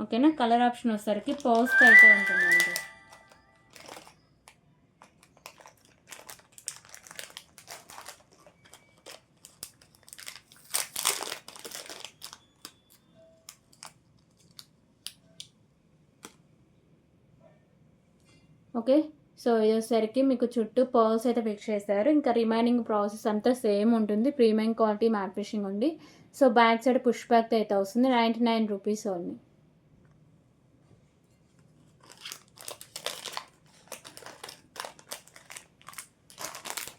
ఓకేనా. కలర్ ఆప్షన్ వచ్చేసరికి పోస్ట్ అయితే ఉంటుందండి. ఓకే, సో ఇదేసరికి మీకు చుట్టూ పర్ల్స్ అయితే ఫిక్స్ చేస్తారు. ఇంకా రిమైనింగ్ ప్రాసెస్ అంతా సేమ్ ఉంటుంది. ప్రీమియం క్వాలిటీ మ్యాట్ ఫినిషింగ్ ఉంది. So back side push back అయితే వస్తుంది. 99 రూపీస్ ఓన్లీ.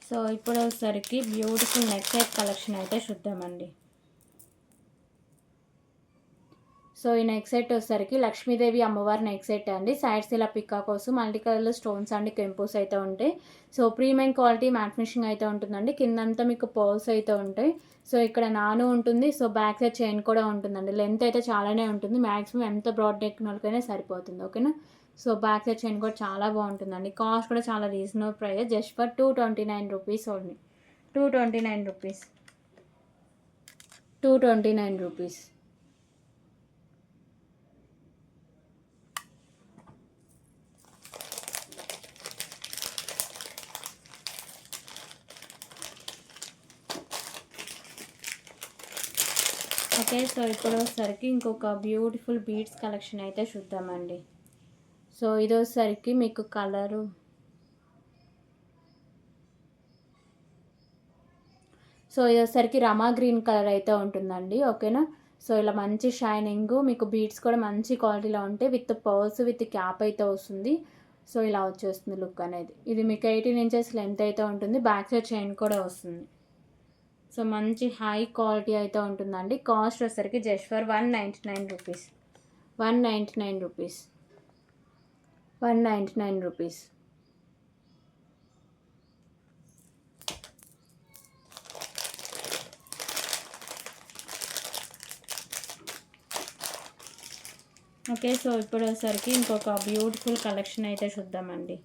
సో ఇప్పుడు వచ్చేసరికి బ్యూటిఫుల్ నెక్ సెట్ కలెక్షన్ అయితే చూద్దామండి. సో ఈ నెక్ సెట్ వచ్చేసరికి లక్ష్మీదేవి అమ్మవారి నెక్ సెట్ అండి. సైడ్స్ ఇలా పిక్కా కోసం మల్టీ కలర్లో స్టోన్స్ అండ్ కెంపోస్ అయితే ఉంటాయి. So premium quality matte finishing అయితే ఉంటుందండి. కిందంతా మీకు పర్ల్స్ అయితే ఉంటాయి. సో ఇక్కడ నాను ఉంటుంది. సో బ్యాక్ సైడ్ చైన్ కూడా ఉంటుందండి. లెంత్ అయితే చాలానే ఉంటుంది. మ్యాక్సిమం ఎంత బ్రాడ్ నెక్ వాళ్ళకైనా సరిపోతుంది. ఓకేనా. సో బ్యాక్ సైడ్ చైన్ కూడా చాలా బాగుంటుందండి. కాస్ట్ కూడా చాలా reasonable price. Just for 229 rupees only. 229 rupees. 229 rupees. Okay, so ఇప్పుడు వచ్చేసరికి ఇంకొక బ్యూటిఫుల్ బీడ్స్ కలెక్షన్ అయితే చూద్దామండి. సో ఇది వచ్చేసరికి మీకు కలరు సో ఇది వచ్చేసరికి రమా గ్రీన్ కలర్ అయితే ఉంటుందండి. ఓకేనా. సో ఇలా మంచి షైనింగ్, మీకు బీడ్స్ కూడా మంచి క్వాలిటీలో ఉంటాయి. విత్ పర్ల్స్ విత్ క్యాప్ అయితే వస్తుంది. సో ఇలా వచ్చేస్తుంది లుక్ అనేది. ఇది మీకు 18 ఇంచెస్ లెంత్ అయితే ఉంటుంది. బ్యాక్ సైడ్ చైన్ కూడా వస్తుంది. సో మంచి హై క్వాలిటీ అయితే ఉంటుందండి. కాస్ట్ వచ్చేసరికి just for 199 rupees. 199 rupees. 199 rupees. Okay, so ఇప్పుడు వచ్చేసరికి ఇంకొక బ్యూటిఫుల్ కలెక్షన్ అయితే చూద్దామండి.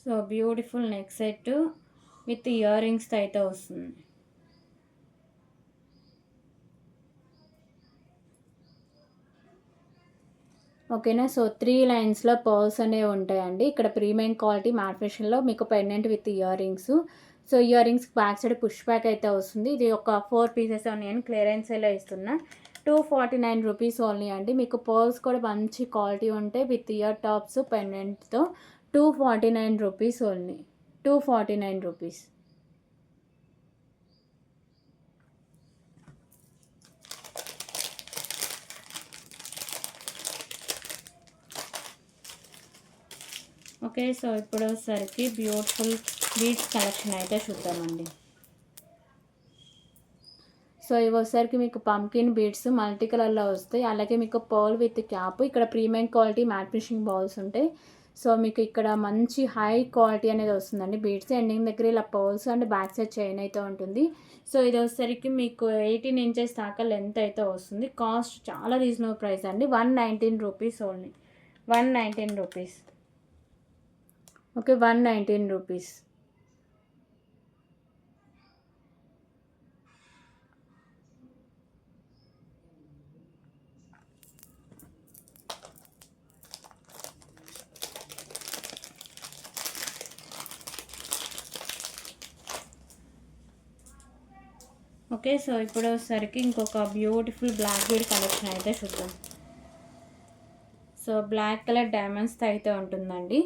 So beautiful neck set with ear రింగ్స్తో అయితే వస్తుంది. ఓకేనా. సో 3 లైన్స్లో పర్ల్స్ అనేవి ఉంటాయండి. ఇక్కడ ప్రీమియం క్వాలిటీ మ్యాట్ ఫినిషింగ్లో మీకు pendant with ear rings. So ear rings back side push back అయితే వస్తుంది. ఇది ఒక 4 పీసెస్ ఉన్నాయని క్లియరెన్స్లో ఇస్తున్నా. 249 రూపీస్ ఓన్లీ అండి. మీకు పర్ల్స్ కూడా మంచి క్వాలిటీ ఉంటాయి విత్ ఇయర్ టాప్స్ పెండెంట్తో. 249 rupees only. 249 rupees. Okay, so ఇప్పుడు వచ్చేసరికి బ్యూటిఫుల్ బీడ్స్ కలెక్షన్ అయితే చూద్దామండి. సో ఇవి వచ్చేసరికి మీకు పంకిన్ బీడ్స్ మల్టీ కలర్లో వస్తాయి. అలాగే మీకు పర్ల్ విత్ క్యాప్. ఇక్కడ premium quality matte finishing balls ఉంటాయి. సో మీకు ఇక్కడ మంచి హై క్వాలిటీ అనేది వస్తుందండి. బీడ్స్ ఎండింగ్ దగ్గర ఇలా pearls and back side chain అయితే ఉంటుంది. సో ఇది వచ్చేసరికి మీకు 18 ఇంచెస్ దాకా లెంత్ అయితే వస్తుంది. కాస్ట్ చాలా రీజనబుల్ ప్రైస్ అండి. 119 rupees only. 119 rupees. Okay, 119 rupees. Okay, so ఇప్పుడు వచ్చేసరికి ఇంకొక బ్యూటిఫుల్ బ్లాక్ బీడ్ కలెక్షన్ అయితే చూద్దాం. సో బ్లాక్ కలర్ డైమండ్స్తో అయితే ఉంటుందండి.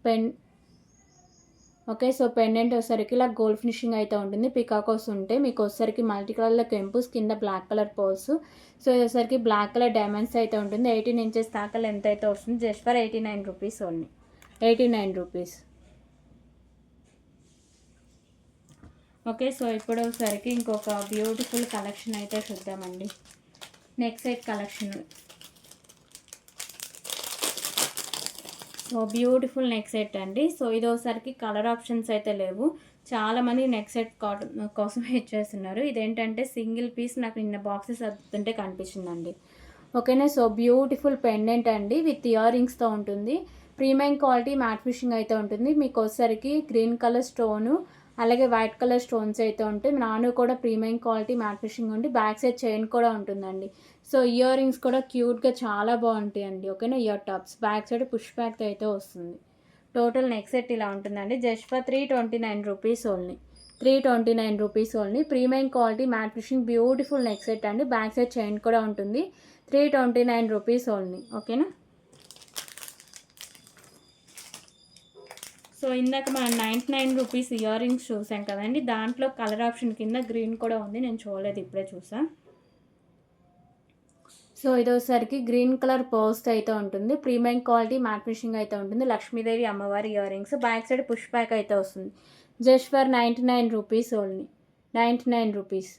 పెన్ ఓకే, సో పెండెంట్ వచ్చేసరికి ఇలా గోల్డ్ ఫినిషింగ్ అయితే ఉంటుంది. పికాకోస్ ఉంటే మీకు వచ్చేసరికి మల్టీ కలర్లో కెంపుస్, కింద బ్లాక్ కలర్ పోల్స్. సో వచ్చేసరికి బ్లాక్ కలర్ డైమండ్స్ అయితే ఉంటుంది. 18 ఇంచెస్ దాకా లెంత్ అయితే వస్తుంది. Just for 89 rupees only. 89 rupees. Okay, so ఇప్పుడు వచ్చేసరికి ఇంకొక బ్యూటిఫుల్ కలెక్షన్ అయితే చూద్దామండి. Neck set collection. So beautiful neck set అండి. సో ఇది ఒకసారికి కలర్ ఆప్షన్స్ అయితే లేవు. చాలామంది నెక్ సెట్ కోసం ఇచ్చేస్తున్నారు. ఇదేంటంటే సింగిల్ పీస్ నాకు నిన్న బాక్సెస్ అద్దుతుంటే కనిపించిందండి. ఓకేనా, సో బ్యూటిఫుల్ పెండెంట్ అండి విత్ ఇయర్ రింగ్స్తో ఉంటుంది. ప్రీమియం క్వాలిటీ మ్యాట్ ఫినిషింగ్ అయితే ఉంటుంది. మీకు వచ్చేసరికి గ్రీన్ కలర్ స్టోను అలాగే వైట్ కలర్ స్టోన్స్ అయితే ఉంటాయి. నాను కూడా ప్రీమియం క్వాలిటీ మ్యాట్ ఫినిషింగ్ ఉండి బ్యాక్ సైడ్ చైన్ కూడా ఉంటుందండి. సో ఇయర్ రింగ్స్ కూడా క్యూట్గా చాలా బాగుంటాయి అండి. ఓకేనా, ear tops back side push back అయితే వస్తుంది. టోటల్ నెక్ సెట్ ఇలా ఉంటుందండి. Just for 329 rupees only. 329 rupees only. Premium quality matte finishing beautiful neck set అండి. బ్యాక్ సైడ్ చైన్ కూడా ఉంటుంది. 329 రూపీస్ ఓన్లీ. ఓకేనా, సో ఇందాక మనం 99 రూపీస్ ఇయర్ రింగ్స్ చూసాం కదండి. దాంట్లో కలర్ ఆప్షన్ కింద గ్రీన్ కూడా ఉంది. నేను చూడలేదు, ఇప్పుడే చూసాను. సో ఇది వచ్చేసరికి గ్రీన్ కలర్ పోస్ట్ అయితే ఉంటుంది. ప్రీమియం క్వాలిటీ మ్యాట్ ఫినిషింగ్ అయితే ఉంటుంది. లక్ష్మీదేవి అమ్మవారి ear rings. Back side push back అయితే వస్తుంది. Just for 99 rupees only. 99 rupees.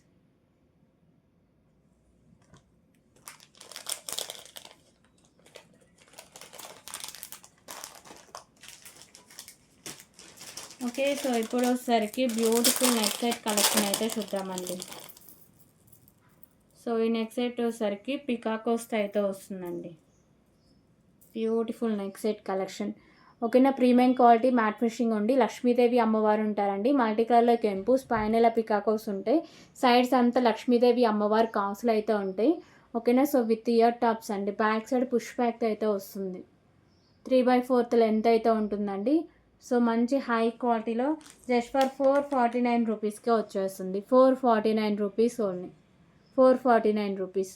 Okay, so ఇప్పుడు వచ్చేసరికి బ్యూటిఫుల్ నెక్ సెట్ కలెక్షన్ అయితే చూద్దామండి. సో ఈ నెక్ సెట్ వచ్చేసరికి పికాకోస్తో అయితే వస్తుందండి. Beautiful neck set collection. ఓకేనా, ప్రీమియం క్వాలిటీ మ్యాట్ ఫినిషింగ్ ఉండి లక్ష్మీదేవి అమ్మవారు ఉంటారండి. మల్టీ కలర్లో కెంపుస్, పైన ఇలా పికాకోస్ ఉంటాయి. సైడ్స్ అంతా లక్ష్మీదేవి అమ్మవారి కాసులు అయితే ఉంటాయి. ఓకేనా, సో విత్ ఇయర్ టాప్స్ అండి. బ్యాక్ సైడ్ పుష్ బ్యాక్ అయితే వస్తుంది. 3/4 లెంత్ అయితే ఉంటుందండి. సో మంచి హై క్వాలిటీలో జస్ట్ ఫర్ 449 రూపీస్కే వచ్చేస్తుంది. 449 rupees only. 449 rupees.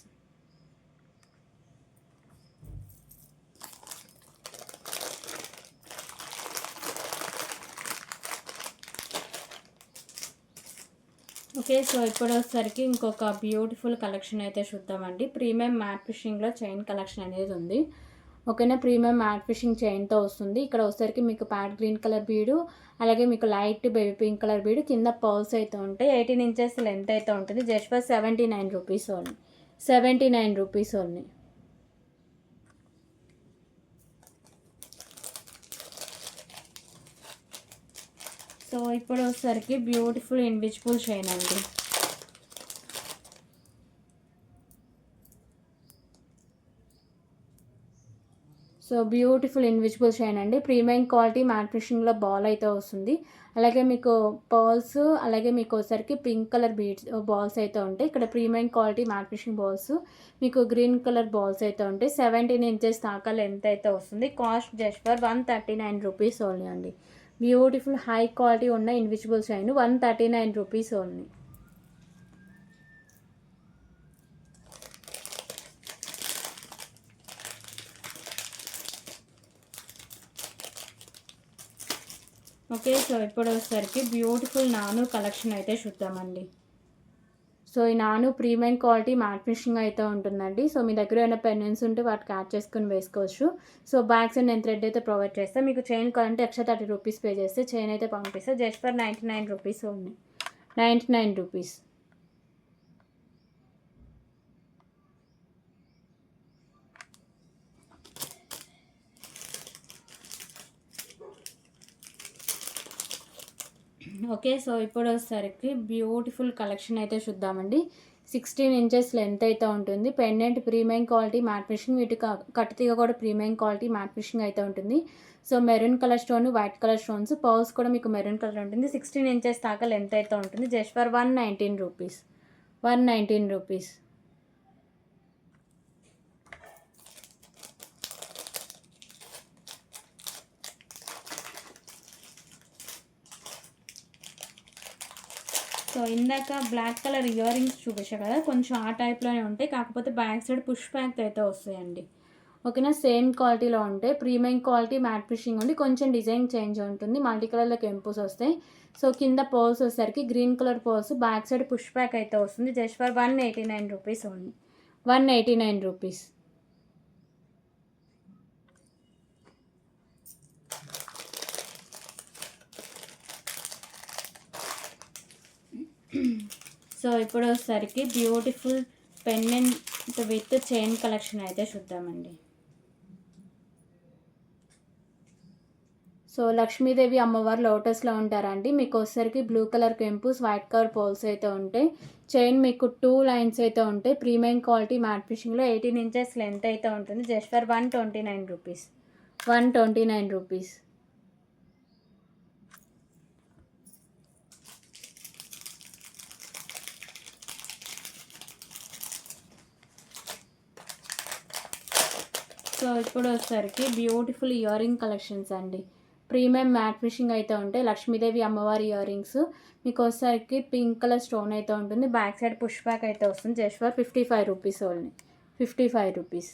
Okay, so ఇప్పుడు వచ్చేసరికి ఇంకొక బ్యూటిఫుల్ కలెక్షన్ అయితే చూద్దామండి. ప్రీమియం మ్యాట్ ఫిషింగ్లో చైన్ కలెక్షన్ అనేది ఉంది. ఓకేనా, ప్రీమియం మ్యాట్ ఫిషింగ్ చైన్తో వస్తుంది. ఇక్కడ వచ్చేసరికి మీకు ప్యాట్ గ్రీన్ కలర్ బీడు అలాగే మీకు లైట్ బేబీ పింక్ కలర్ బీడు, కింద పర్ల్స్ అయితే ఉంటాయి. 18 ఇంచెస్ లెంత్ అయితే ఉంటుంది. Just for 79 rupees only. 79 rupees only. So ఇప్పుడు వచ్చేసరికి బ్యూటిఫుల్ ఇన్విజిబుల్ చైన్ అండి. సో బ్యూటిఫుల్ ఇన్విజిబుల్ చైన్ అండి. ప్రీమియం క్వాలిటీ మ్యాట్ ఫినిషింగ్లో బాల్ అయితే వస్తుంది. అలాగే మీకు పర్ల్స్ అలాగే మీకు వచ్చేసరికి పింక్ కలర్ బీడ్స్ బాల్స్ అయితే ఉంటాయి. ఇక్కడ premium quality matte finishing balls, మీకు గ్రీన్ కలర్ బాల్స్ అయితే ఉంటాయి. 17 ఇంచెస్ దాకా లెంత్ అయితే వస్తుంది. Cost just for 139 rupees only అండి. బ్యూటిఫుల్ హై క్వాలిటీ ఉన్న invisible chain 139 rupees only. Okay, so ఇప్పుడు వచ్చేసరికి బ్యూటిఫుల్ నాను కలెక్షన్ అయితే చూద్దామండి. సో ఈ నాను ప్రీమియం క్వాలిటీ మ్యాట్ ఫినిషింగ్ అయితే ఉంటుందండి. సో మీ దగ్గర ఏమైనా పెండెంట్స్ ఉంటే వాటికి యాడ్ చేసుకొని వేసుకోవచ్చు. సో బ్యాక్ సైడ్ నేను థ్రెడ్ అయితే ప్రొవైడ్ చేస్తాను. మీకు చైన్ కావాలంటే ఎక్స్ట్రా 30 రూపీస్ పే చేస్తే చైన్ అయితే పంపిస్తాను. Just for 99 rupees only. 99 rupees. Okay, so ఇప్పుడు వచ్చేసరికి బ్యూటిఫుల్ కలెక్షన్ అయితే చూద్దామండి. 16 ఇంచెస్ లెంత్ అయితే ఉంటుంది. Pendant premium quality matte finishing, వీటి కట్టుతీగ కూడా ప్రీమియం క్వాలిటీ మ్యాట్ ఫినిషింగ్ అయితే ఉంటుంది. So maroon colour stone, white colour stones, pearls కూడా మీకు మెరూన్ కలర్ ఉంటుంది. 16 ఇంచెస్ దాకా లెంత్ అయితే ఉంటుంది. Just for 119 rupees. 119 rupees. So ఇందాక బ్లాక్ కలర్ ఇయర్ రింగ్స్ చూపించా కదా, కొంచెం ఆ టైప్లోనే ఉంటాయి, కాకపోతే బ్యాక్ సైడ్ పుష్ బ్యాక్ అయితే వస్తాయండి. ఓకేనా, సేమ్ క్వాలిటీలో ఉంటాయి. ప్రీమియం క్వాలిటీ మ్యాట్ ఫినిషింగ్ ఉంది, కొంచెం డిజైన్ చేంజ్ ఉంటుంది, మల్టీ కలర్లో కెంపుస్ వస్తాయి. సో కింద పర్ల్స్ వచ్చేసరికి green colour pearls, back side push back అయితే వస్తుంది. Just for 189 rupees only, 189 rupees. So ఇప్పుడు వచ్చేసరికి beautiful pendant with chain collection అయితే చూద్దామండి. సో లక్ష్మీదేవి అమ్మవారు లోటస్లో ఉంటారండి. మీకు వచ్చేసరికి బ్లూ కలర్ కెంపుస్, వైట్ కలర్ పోల్స్ అయితే ఉంటాయి. చైన్ మీకు 2 లైన్స్ అయితే ఉంటాయి. ప్రీమియం క్వాలిటీ మ్యాట్ ఫినిషింగ్లో 18 ఇంచెస్ లెంత్ అయితే ఉంటుంది. Just for 129 rupees, 129 rupees. So ఇప్పుడు వచ్చేసరికి బ్యూటిఫుల్ ఇయర్ రింగ్ కలెక్షన్స్ అండి. ప్రీమియం మ్యాట్ ఫినిషింగ్ అయితే ఉంటాయి. లక్ష్మీదేవి అమ్మవారి ఇయర్ రింగ్స్ మీకు వచ్చేసరికి పింక్ కలర్ స్టోన్ అయితే ఉంటుంది. బ్యాక్ సైడ్ పుష్ బ్యాక్ అయితే వస్తుంది. Just for 55 rupees only, 55 rupees.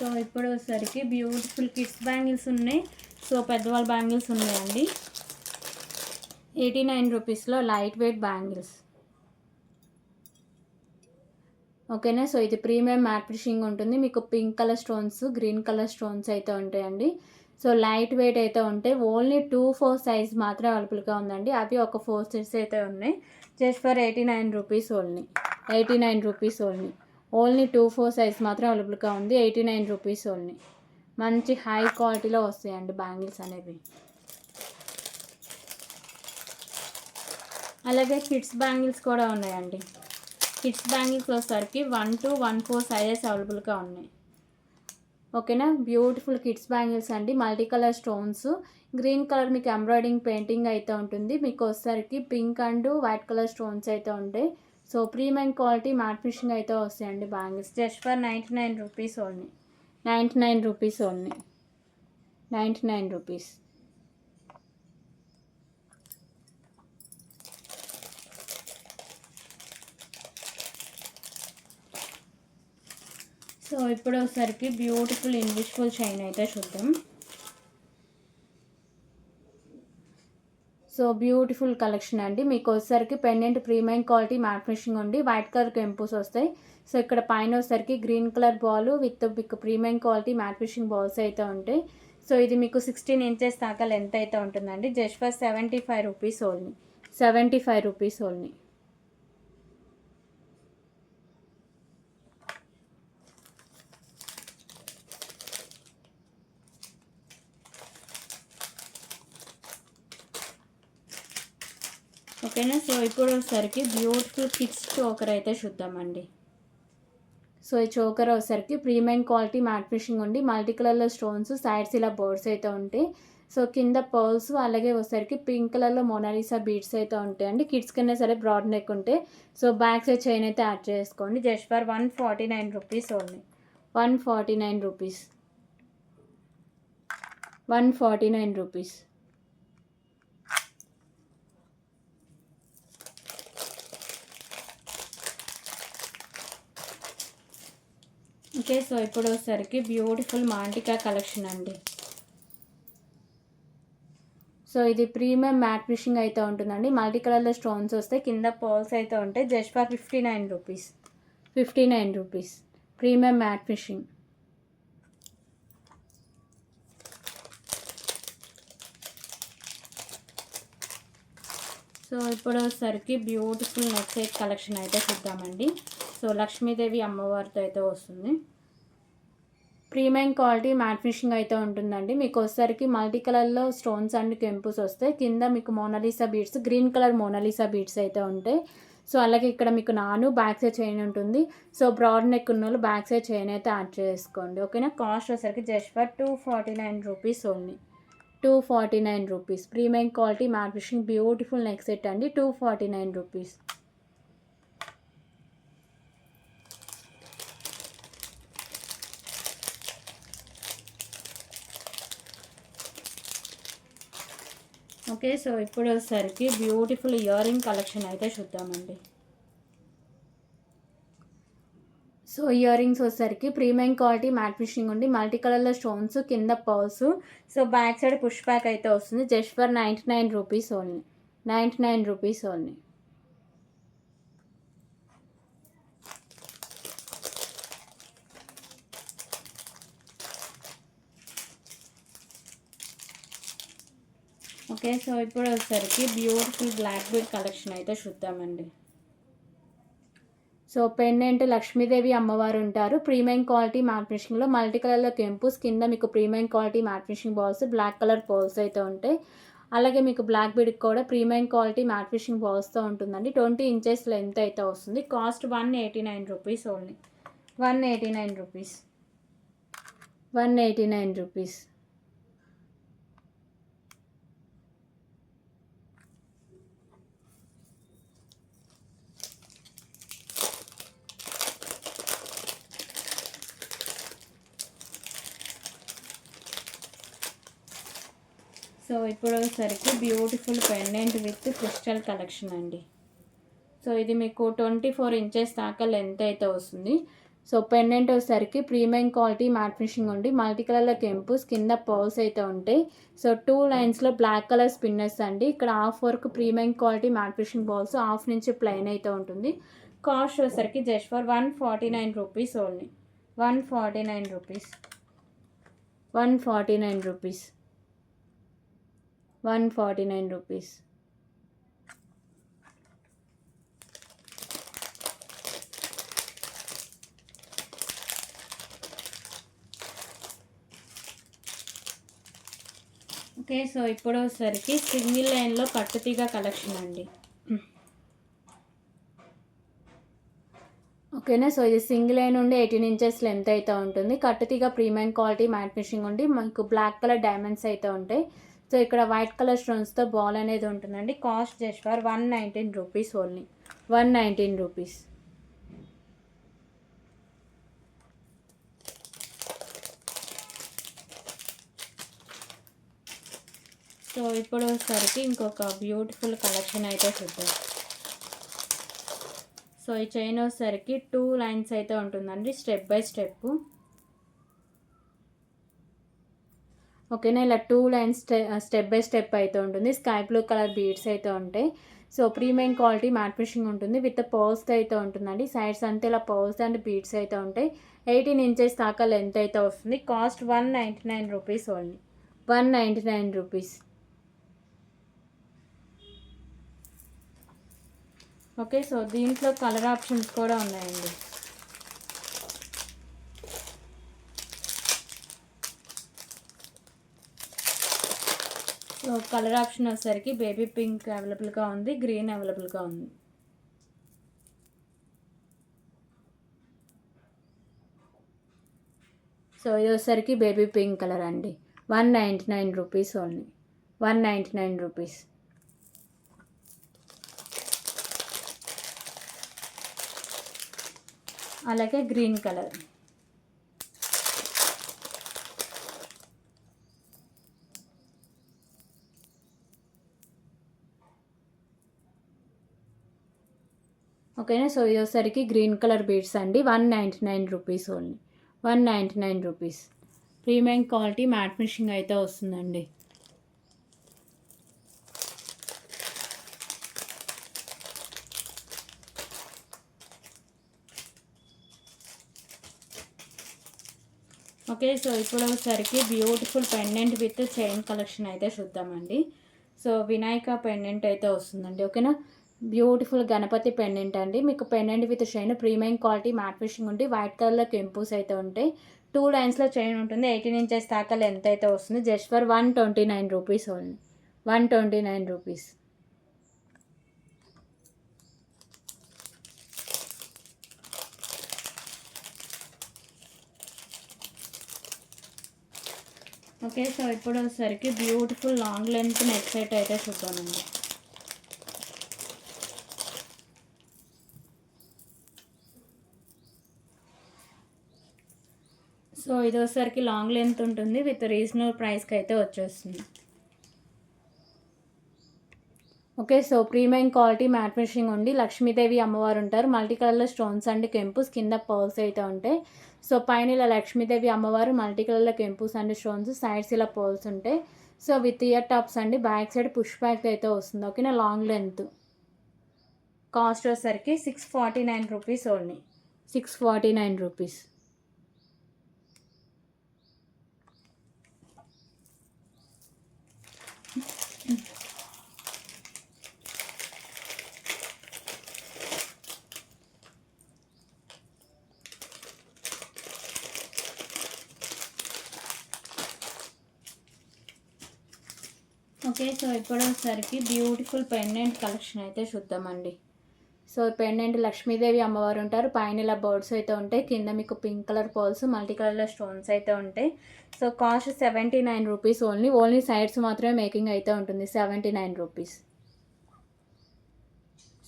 So ఇప్పుడు వచ్చేసరికి బ్యూటిఫుల్ కిడ్స్ బ్యాంగిల్స్ ఉన్నాయి. సో పెద్దవాళ్ళ బ్యాంగిల్స్ ఉన్నాయండి. 89 రూపీస్లో లైట్ వెయిట్ బ్యాంగిల్స్. ఓకేనా, సో ఇది ప్రీమియం మ్యాట్ ఫినిషింగ్ ఉంటుంది. మీకు pink colour stones, green colour stones అయితే ఉంటాయండి. సో లైట్ వెయిట్ అయితే ఉంటాయి. ఓన్లీ 2-4 సైజ్ మాత్రమే అవైలబుల్గా ఉందండి. అవి ఒక 4 సెట్స్ అయితే ఉన్నాయి. Just for 89 rupees only, 89 rupees only. Only 2-4 size మాత్రం అవైలబుల్గా ఉంది. 89 రూపీస్ ఓన్లీ. మంచి హై క్వాలిటీలో వస్తాయండి బ్యాంగిల్స్ అనేవి. అలాగే కిడ్స్ బ్యాంగిల్స్ కూడా ఉన్నాయండి. కిడ్స్ బ్యాంగిల్స్ వచ్చేసరికి 1 to 14 సైజెస్ అవైలబుల్గా ఉన్నాయి. ఓకేనా, బ్యూటిఫుల్ కిడ్స్ బ్యాంగిల్స్ అండి. Multi colour stones, green colour మీకు ఎంబ్రాయిడింగ్ పెయింటింగ్ అయితే ఉంటుంది. మీకు వచ్చేసరికి pink and white colour stones అయితే ఉంటాయి. So premium quality matte finishing అయితే వస్తాయండి bangles. Just for 99 rupees only, 99 rupees only, 99 rupees. So ఇప్పుడు ఒకసారికి బ్యూటిఫుల్ ఇన్విజిబుల్ చైన్ అయితే చూద్దాం. సో బ్యూటిఫుల్ కలెక్షన్ అండి. మీకు వచ్చేసరికి pendant premium quality matte finishing ఉండి వైట్ కలర్ కెంపుస్ వస్తాయి. సో ఇక్కడ పైన వచ్చేసరికి గ్రీన్ కలర్ బాల్ విత్ మీకు premium quality matte finishing balls అయితే ఉంటాయి. సో ఇది మీకు 16 ఇంచెస్ దాకా లెంత్ అయితే ఉంటుందండి. Just for 75 rupees only, 75 rupees only. ఓకేనా, సో ఇప్పుడు వచ్చేసరికి బ్యూటిఫుల్ కిడ్స్ చోకర్ అయితే చూద్దామండి. సో ఈ చోకర్ వచ్చేసరికి ప్రీమియం క్వాలిటీ మ్యాట్ ఫినిషింగ్ ఉండి మల్టీ కలర్లో స్టోన్స్, సైడ్స్ ఇలా బోర్డ్స్ అయితే ఉంటాయి. సో కింద పర్ల్స్, అలాగే వచ్చేసరికి పింక్ కలర్లో మోనాలిసా బీడ్స్ అయితే ఉంటాయండి. కిడ్స్ కన్నా సరే బ్రాడ్ నెక్ ఉంటే. సో బ్యాక్ సైడ్ చైన్ అయితే యాడ్ చేసుకోండి. Just for 149 rupees only, 149 rupees, 149 rupees. Okay, so ఇప్పుడు వచ్చేసరికి బ్యూటిఫుల్ మాంటికా కలెక్షన్ అండి. సో ఇది ప్రీమియం మ్యాట్ ఫినిషింగ్ అయితే ఉంటుందండి. మల్టీ కలర్లో స్టోన్స్ వస్తాయి, కింద పర్ల్స్ అయితే ఉంటాయి. Just for 59 rupees, 59 rupees, premium matte finishing. So ఇప్పుడు వచ్చేసరికి బ్యూటిఫుల్ నెక్ సెట్ కలెక్షన్ అయితే చూద్దామండి. సో లక్ష్మీదేవి అమ్మవారితో అయితే వస్తుంది. ప్రీమియం క్వాలిటీ మ్యాట్ ఫినిషింగ్ అయితే ఉంటుందండి. మీకు వచ్చేసరికి మల్టీ కలర్లో స్టోన్స్ అండ్ కెంపుస్ వస్తాయి. కింద మీకు Mona Lisa beads, green colour Mona Lisa beads అయితే ఉంటాయి. సో అలాగే ఇక్కడ మీకు బ్యాక్ సైడ్ చైన్ ఉంటుంది. సో బ్రాడ్ నెక్ ఉన్న వాళ్ళు బ్యాక్ సైడ్ చైన్ అయితే యాడ్ చేసుకోండి. ఓకేనా, కాస్ట్ వచ్చేసరికి just for 249 rupees only, 249 rupees. Premium quality matte finishing beautiful neck set అండి, 249 రూపీస్. ఓకే, సో ఇప్పుడు వచ్చేసరికి బ్యూటిఫుల్ ఇయర్ రింగ్ కలెక్షన్ అయితే చూద్దామండి. సో ఇయర్ రింగ్స్ వచ్చేసరికి ప్రీమియం క్వాలిటీ మ్యాట్ ఫినిషింగ్ ఉండి మల్టీ కలర్లో స్టోన్స్, కింద pearls. So back side push back అయితే వస్తుంది. Just for 99 rupees only. 99 rupees only. Okay, so ఇప్పుడు వచ్చేసరికి బ్యూటిఫుల్ బ్లాక్ బీడ్ కలెక్షన్ అయితే చూద్దామండి. సో పెండెంట్ లక్ష్మీదేవి అమ్మవారు ఉంటారు. ప్రీమియం క్వాలిటీ మ్యాట్ ఫినిషింగ్లో మల్టీ కలర్లో కెంపుస్, కింద మీకు premium quality matte finishing balls, black colour pearls అయితే ఉంటాయి. అలాగే మీకు బ్లాక్ బీడ్కి కూడా ప్రీమియం క్వాలిటీ మ్యాట్ ఫినిషింగ్ బాల్స్తో ఉంటుందండి. 20 ఇంచెస్ లెంత్ అయితే వస్తుంది. Cost 189 rupees only. 189 rupees. 189 rupees. So ఇప్పుడు వచ్చేసరికి beautiful pendant with crystal collection అండి. సో ఇది మీకు 24 ఇంచెస్ దాకా లెంత్ అయితే వస్తుంది. సో పెండెంట్ వచ్చేసరికి ప్రీమియం క్వాలిటీ మ్యాట్ ఫినిషింగ్ ఉండి మల్టీ కలర్లో కెంపుస్, కింద పర్ల్స్ అయితే ఉంటాయి. సో 2 లైన్స్లో బ్లాక్ కలర్ స్పిన్నర్స్ అండి. ఇక్కడ half work premium quality matte finishing balls, half నుంచి ప్లెయిన్ అయితే ఉంటుంది. కాస్ట్ వచ్చేసరికి just for 149 rupees only. 149 rupees. 149 rupees. 149 rupees. Okay, so ఇప్పుడు వచ్చేసరికి సింగిల్ లైన్లో కట్టుతీగ కలెక్షన్ అండి. ఓకేనా, సో ఇది సింగిల్ లైన్ ఉండి 18 ఇంచెస్ లెంత్ అయితే ఉంటుంది. కట్టుతీగ ప్రీమియం క్వాలిటీ మ్యాట్ ఫినిషింగ్ ఉండి మనకు బ్లాక్ కలర్ డైమండ్స్ అయితే ఉంటాయి. సో ఇక్కడ వైట్ కలర్ స్టోన్స్తో బాల్ అనేది ఉంటుందండి. Cost just for 119 rupees only. 119 rupees. So ఇప్పుడు వచ్చేసరికి ఇంకొక బ్యూటిఫుల్ కలెక్షన్ అయితే చూద్దాం. సో ఈ చైన్ వచ్చేసరికి 2 లైన్స్ అయితే ఉంటుందండి, స్టెప్ బై స్టెప్. ఓకేనా, ఇలా 2 లైన్స్ స్టెప్ బై స్టెప్ అయితే ఉంటుంది. స్కై బ్లూ కలర్ బీడ్స్ అయితే ఉంటాయి. So premium quality matte finishing ఉంటుంది. విత్ పర్ల్స్ అయితే ఉంటుందండి. సైడ్స్ అంతా ఇలా పర్ల్స్ అండ్ బీడ్స్ అయితే ఉంటాయి. 18 ఇంచెస్ దాకా లెంత్ అయితే వస్తుంది. Cost 199 rupees only. 199 rupees. Okay, so దీంట్లో కలర్ ఆప్షన్స్ కూడా ఉన్నాయండి. సో కలర్ ఆప్షన్ వచ్చేసరికి బేబీ పింక్ అవైలబుల్గా ఉంది, గ్రీన్ అవైలబుల్గా ఉంది. సో ఇది వచ్చేసరికి బేబీ పింక్ కలర్ అండి. 199 రూపీస్ ఓన్లీ. 199 రూపీస్. అలాగే గ్రీన్ కలర్. ఓకేనా, సో ఇది వచ్చేసరికి గ్రీన్ కలర్ బీడ్స్ అండి. 199 rupees only. 199 rupees. Premium quality matte finishing అయితే వస్తుందండి. ఓకే, సో ఇప్పుడు వచ్చేసరికి beautiful pendant with chain collection అయితే చూద్దామండి. సో వినాయక పెండెంట్ అయితే వస్తుందండి. ఓకేనా, బ్యూటిఫుల్ గణపతి పెండెంట్ అండి. మీకు pendant with chain premium quality matte finishing ఉండి వైట్ కలర్లో కెంపుస్ అయితే ఉంటాయి. 2 లైన్స్లో చైన్ ఉంటుంది. 18 ఇంచెస్ దాకా లెంత్ అయితే వస్తుంది. Just for 129 rupees only. 129 rupees. Okay, so ఇప్పుడు వచ్చేసరికి beautiful long length neck set అయితే చూద్దామండి. సో ఇది వచ్చేసరికి లాంగ్ లెంత్ ఉంటుంది. విత్ రీజనబుల్ ప్రైస్కి అయితే వచ్చేస్తుంది. Okay. So premium quality matte finishing ఉండి లక్ష్మీదేవి అమ్మవారు ఉంటారు. మల్టీ కలర్‌లో స్టోన్స్ అండ్ కెంపుస్ కింద పర్ల్స్ అయితే ఉంటాయి. సో పైన ఇలా లక్ష్మీదేవి అమ్మవారు మల్టీ కలర్‌లో కెంపుస్ అండ్ స్టోన్స్ సైడ్స్ ఇలా పర్ల్స్ ఉంటాయి. సో విత్ ఇయర్ టాప్స్ అండి. బ్యాక్ సైడ్ పుష్ బ్యాక్ అయితే వస్తుంది. ఓకేనా. Long length. కాస్ట్ వచ్చేసరికి 649 rupees only. 649 rupees. Okay. So ఇప్పుడు వచ్చేసరికి బ్యూటిఫుల్ పెండెంట్ కలెక్షన్ అయితే చూద్దామండి. సో పెండెంట్ లక్ష్మీదేవి అమ్మవారు ఉంటారు. పైన ఇలా బర్డ్స్ అయితే ఉంటాయి. కింద మీకు పింక్ కలర్ పర్ల్స్ మల్టీ కలర్లో స్టోన్స్ అయితే ఉంటాయి. So cost 79 rupees only. Only sides మాత్రమే మేకింగ్ అయితే ఉంటుంది. 79 రూపీస్.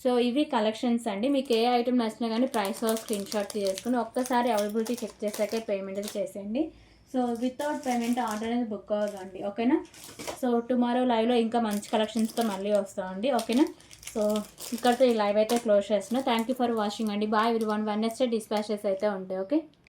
సో ఇవి కలెక్షన్స్ అండి. మీకు ఏ ఐటమ్ నచ్చినా కానీ ప్రైస్ స్క్రీన్ షాట్ తీసుకుని ఒక్కసారి అవైలబిలిటీ చెక్ చేసాకే పేమెంట్ అయితే చేసేయండి. సో వితౌట్ పేమెంట్ ఆర్డర్ అనేది బుక్ అవ్వదండి. ఓకేనా. సో టుమారో లైవ్లో ఇంకా మంచి కలెక్షన్స్తో మళ్ళీ వస్తామండి. ఓకేనా. సో ఇక్కడితో ఈ లైవ్ అయితే క్లోజ్ చేస్తున్నా. థ్యాంక్ యూ ఫర్ వాచింగ్ అండి. Bye everyone. వెడ్నెస్డే డిస్పాచెస్ అయితే ఉంటాయి. ఓకే.